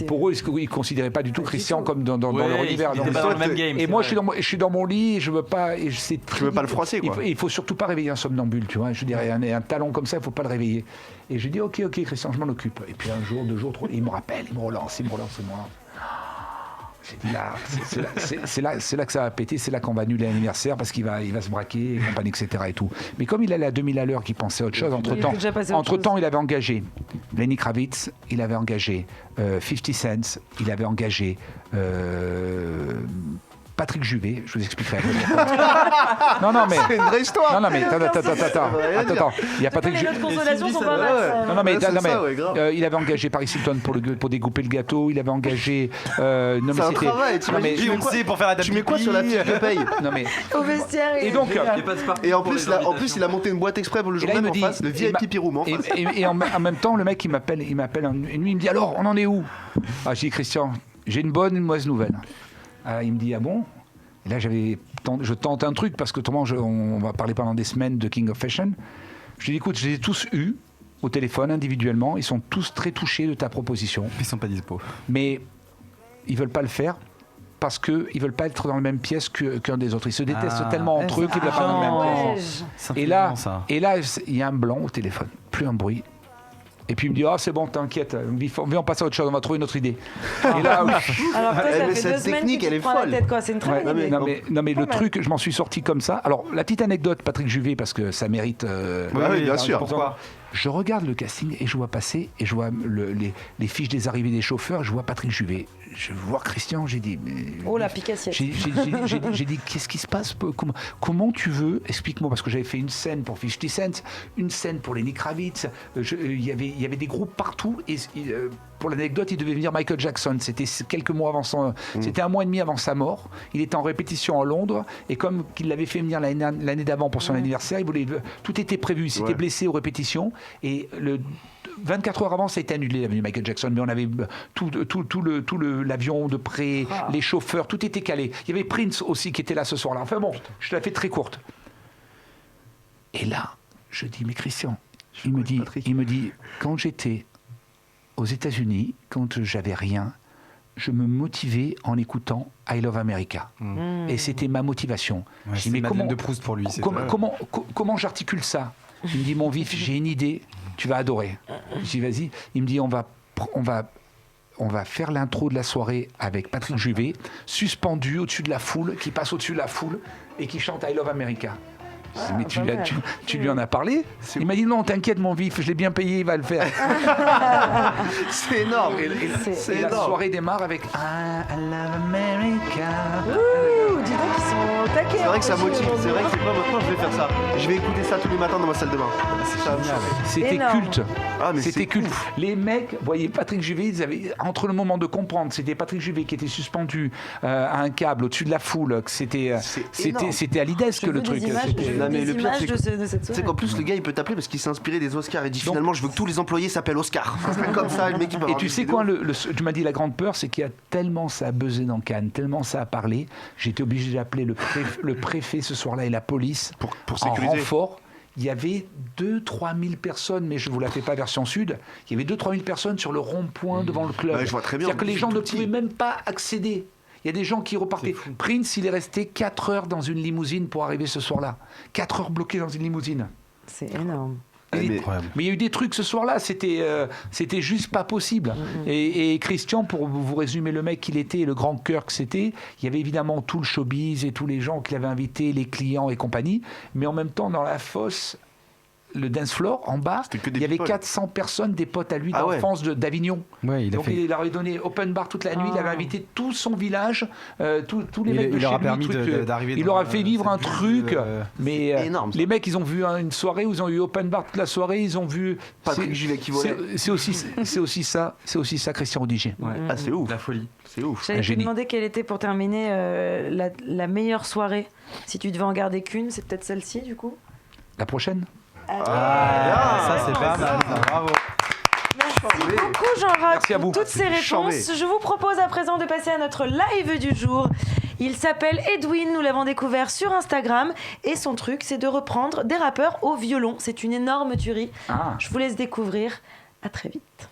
Pour eux, ils considéraient pas du tout Christian comme dans leur univers. Ils étaient pas dans le même game. Et moi, je suis dans mon lit. Et je veux pas. Tu veux pas le froisser, quoi. Il faut surtout pas réveiller un somnambule, tu vois. Je dirais un talon comme ça, il faut pas le réveiller. Et je dis ok, Christian, je m'en occupe. Et puis un jour, 2 jours, 3, il me rappelle, il me relance moi. J'ai dit là, c'est là que ça va péter, c'est là qu'on va annuler l'anniversaire parce qu'il va se braquer, et compagnie, etc. et tout. Mais comme il allait à 2000 à l'heure, qu'il pensait à autre chose, entre-temps, il avait engagé Lenny Kravitz, il avait engagé 50 Cent, il avait engagé Patrick Juvet, je vous expliquerai. Non, mais c'est une vraie histoire. Non, mais attends. Il y a Patrick Juvet. Les consolations sont pas mal. Il avait engagé Paris Hilton pour découper le gâteau. Il avait engagé. C'est un travail. Pour faire la tu mets quoi sur la fiche de paye? Non mais. Au vestiaire. Et en plus, il a monté une boîte exprès pour le journal en face, le VIP Room en face. Et en même temps, le mec il m'appelle une nuit, il me dit alors, on en est où? Je dis Christian, j'ai une bonne et une mauvaise nouvelle. Il me dit ah bon? Et là je tente un truc parce que autrement on va parler pendant des semaines de King of Fashion. Je lui dis écoute, je les ai tous eus au téléphone individuellement, ils sont tous très touchés de ta proposition. Ils sont pas dispo. Mais ils veulent pas le faire parce qu'ils veulent pas être dans la même pièce qu'un des autres. Ils se détestent tellement entre eux qu'ils ne veulent pas dans la même pièce. Et là, il y a un blanc au téléphone, plus un bruit. Et puis il me dit c'est bon, t'inquiète, viens passer à autre chose, on va trouver une autre idée. Et là, alors toi, ça fait cette 2 semaines technique, que elle tu est prends la folle. tête, quoi. C'est une très bonne idée. Non mais le truc, je m'en suis sorti comme ça. Alors la petite anecdote, Patrick Juvet, parce que ça mérite. Oui, bien sûr. Pourquoi? Je regarde le casting et je vois passer, et je vois les fiches des arrivées des chauffeurs, je vois Patrick Juvet. Je vois Christian, j'ai dit... Oh la pique-assiette. J'ai dit, qu'est-ce qui se passe? Comment tu veux? Explique-moi, parce que j'avais fait une scène pour 50 Cent, une scène pour Lenny Kravitz, il y avait des groupes partout, et pour l'anecdote, il devait venir Michael Jackson, c'était quelques mois avant c'était 1 mois et demi avant sa mort, il était en répétition à Londres, et comme qu'il l'avait fait venir l'année d'avant pour son anniversaire, tout était prévu, il s'était blessé aux répétitions, et 24 heures avant, ça a été annulé, la venue de Michael Jackson, mais on avait tout l'avion de près, les chauffeurs, tout était calé. Il y avait Prince aussi qui était là ce soir-là. Enfin bon, je la fais très courte. Et là, je dis, mais Christian, il me dit, quand j'étais aux États-Unis, quand j'avais rien, je me motivais en écoutant I Love America. Et c'était ma motivation. Ouais, Je dis, c'est Madeleine de Proust pour lui. c'est ça. comment j'articule ça? Il me dit, mon vif, j'ai une idée, tu vas adorer. Je dis, vas-y. Il me dit, on va faire l'intro de la soirée avec Patrick Juvet, suspendu au-dessus de la foule, qui passe au-dessus de la foule et qui chante I Love America. Je dis, mais tu lui en as parlé? Il m'a dit, non, t'inquiète, mon vif, je l'ai bien payé, il va le faire. C'est énorme. Et la soirée démarre avec I Love America. Ouh, dis donc, ils sont au taquet. C'est vrai que ça hein, motive. C'est vrai que c'est pas maintenant, je vais faire ça. Je vais écouter ça tous les matins dans ma salle de bain. C'est génial. C'était Énorme. culte. Ah, mais C'était c'est culte. ouf. Les mecs, voyez, Patrick Juvet, ils avaient, entre le moment de comprendre, c'était Patrick Juvet qui était suspendu à un câble au-dessus de la foule, que c'était énorme. alidesque le truc. Non, mais le pire, c'est que- de cette Tu sais soirée. qu'en plus, le gars, il peut t'appeler parce qu'il s'est inspiré des Oscars. Il dit Donc- finalement, je veux que tous les employés s'appellent Oscar. Ça serait comme ça, le mec, il peut Et avoir tu des sais vidéos. quoi, tu m'as dit la grande peur, c'est qu'il y a tellement ça a buzzé dans Cannes, tellement ça a parlé, j'étais obligé d'appeler le préfet ce soir-là et la police Pour en sécuriser. renfort. Il y avait 2-3 000 personnes, mais je ne vous la fais pas version sud, il y avait 2-3 000 personnes sur le rond-point devant le club. Ouais, je vois très bien. C'est-à-dire que les C'est gens tout ne petit. pouvaient même pas accéder. Il y a des gens qui repartaient. Prince, il est resté 4 heures dans une limousine pour arriver ce soir-là. 4 heures bloqué dans une limousine. C'est énorme. Mais il y a eu des trucs ce soir-là, c'était juste pas possible. Et Christian, pour vous résumer le mec qu'il était et le grand cœur que c'était, il y avait évidemment tout le showbiz et tous les gens qu'il avait invités, les clients et compagnie, mais en même temps dans la fosse, le dance floor en bas, C'était que des il y avait people. 400 personnes, des potes à lui Ah ouais. d'enfance d'Avignon. Ouais, il a Donc fait. il leur avait donné open bar toute la nuit, il avait invité tout son village, tous les Il- mecs de il chez leur a lui, permis truc, d'arriver il dans, leur a fait vivre un cette truc, bulle, mais c'est énorme, ça. les mecs ils ont vu une soirée où ils ont eu open bar toute la soirée, ils ont vu Patrick Juvet qui volait. c'est aussi ça Christian Rodiger. Ouais. Ah, c'est ouf. La folie. C'est ouf. J'allais Un te génie. demander quelle était pour terminer la meilleure soirée. Si tu devais en garder qu'une, c'est peut-être celle-ci du coup. La prochaine. Ça, c'est pas mal. ça, Bravo. Merci beaucoup Jean-Roch Merci à vous. pour toutes ces réponses. Chambé. Je vous propose à présent de passer à notre live du jour. Il s'appelle Edwin, nous l'avons découvert sur Instagram et son truc c'est de reprendre des rappeurs au violon. C'est une énorme tuerie. Ah. Je vous laisse découvrir. À très vite.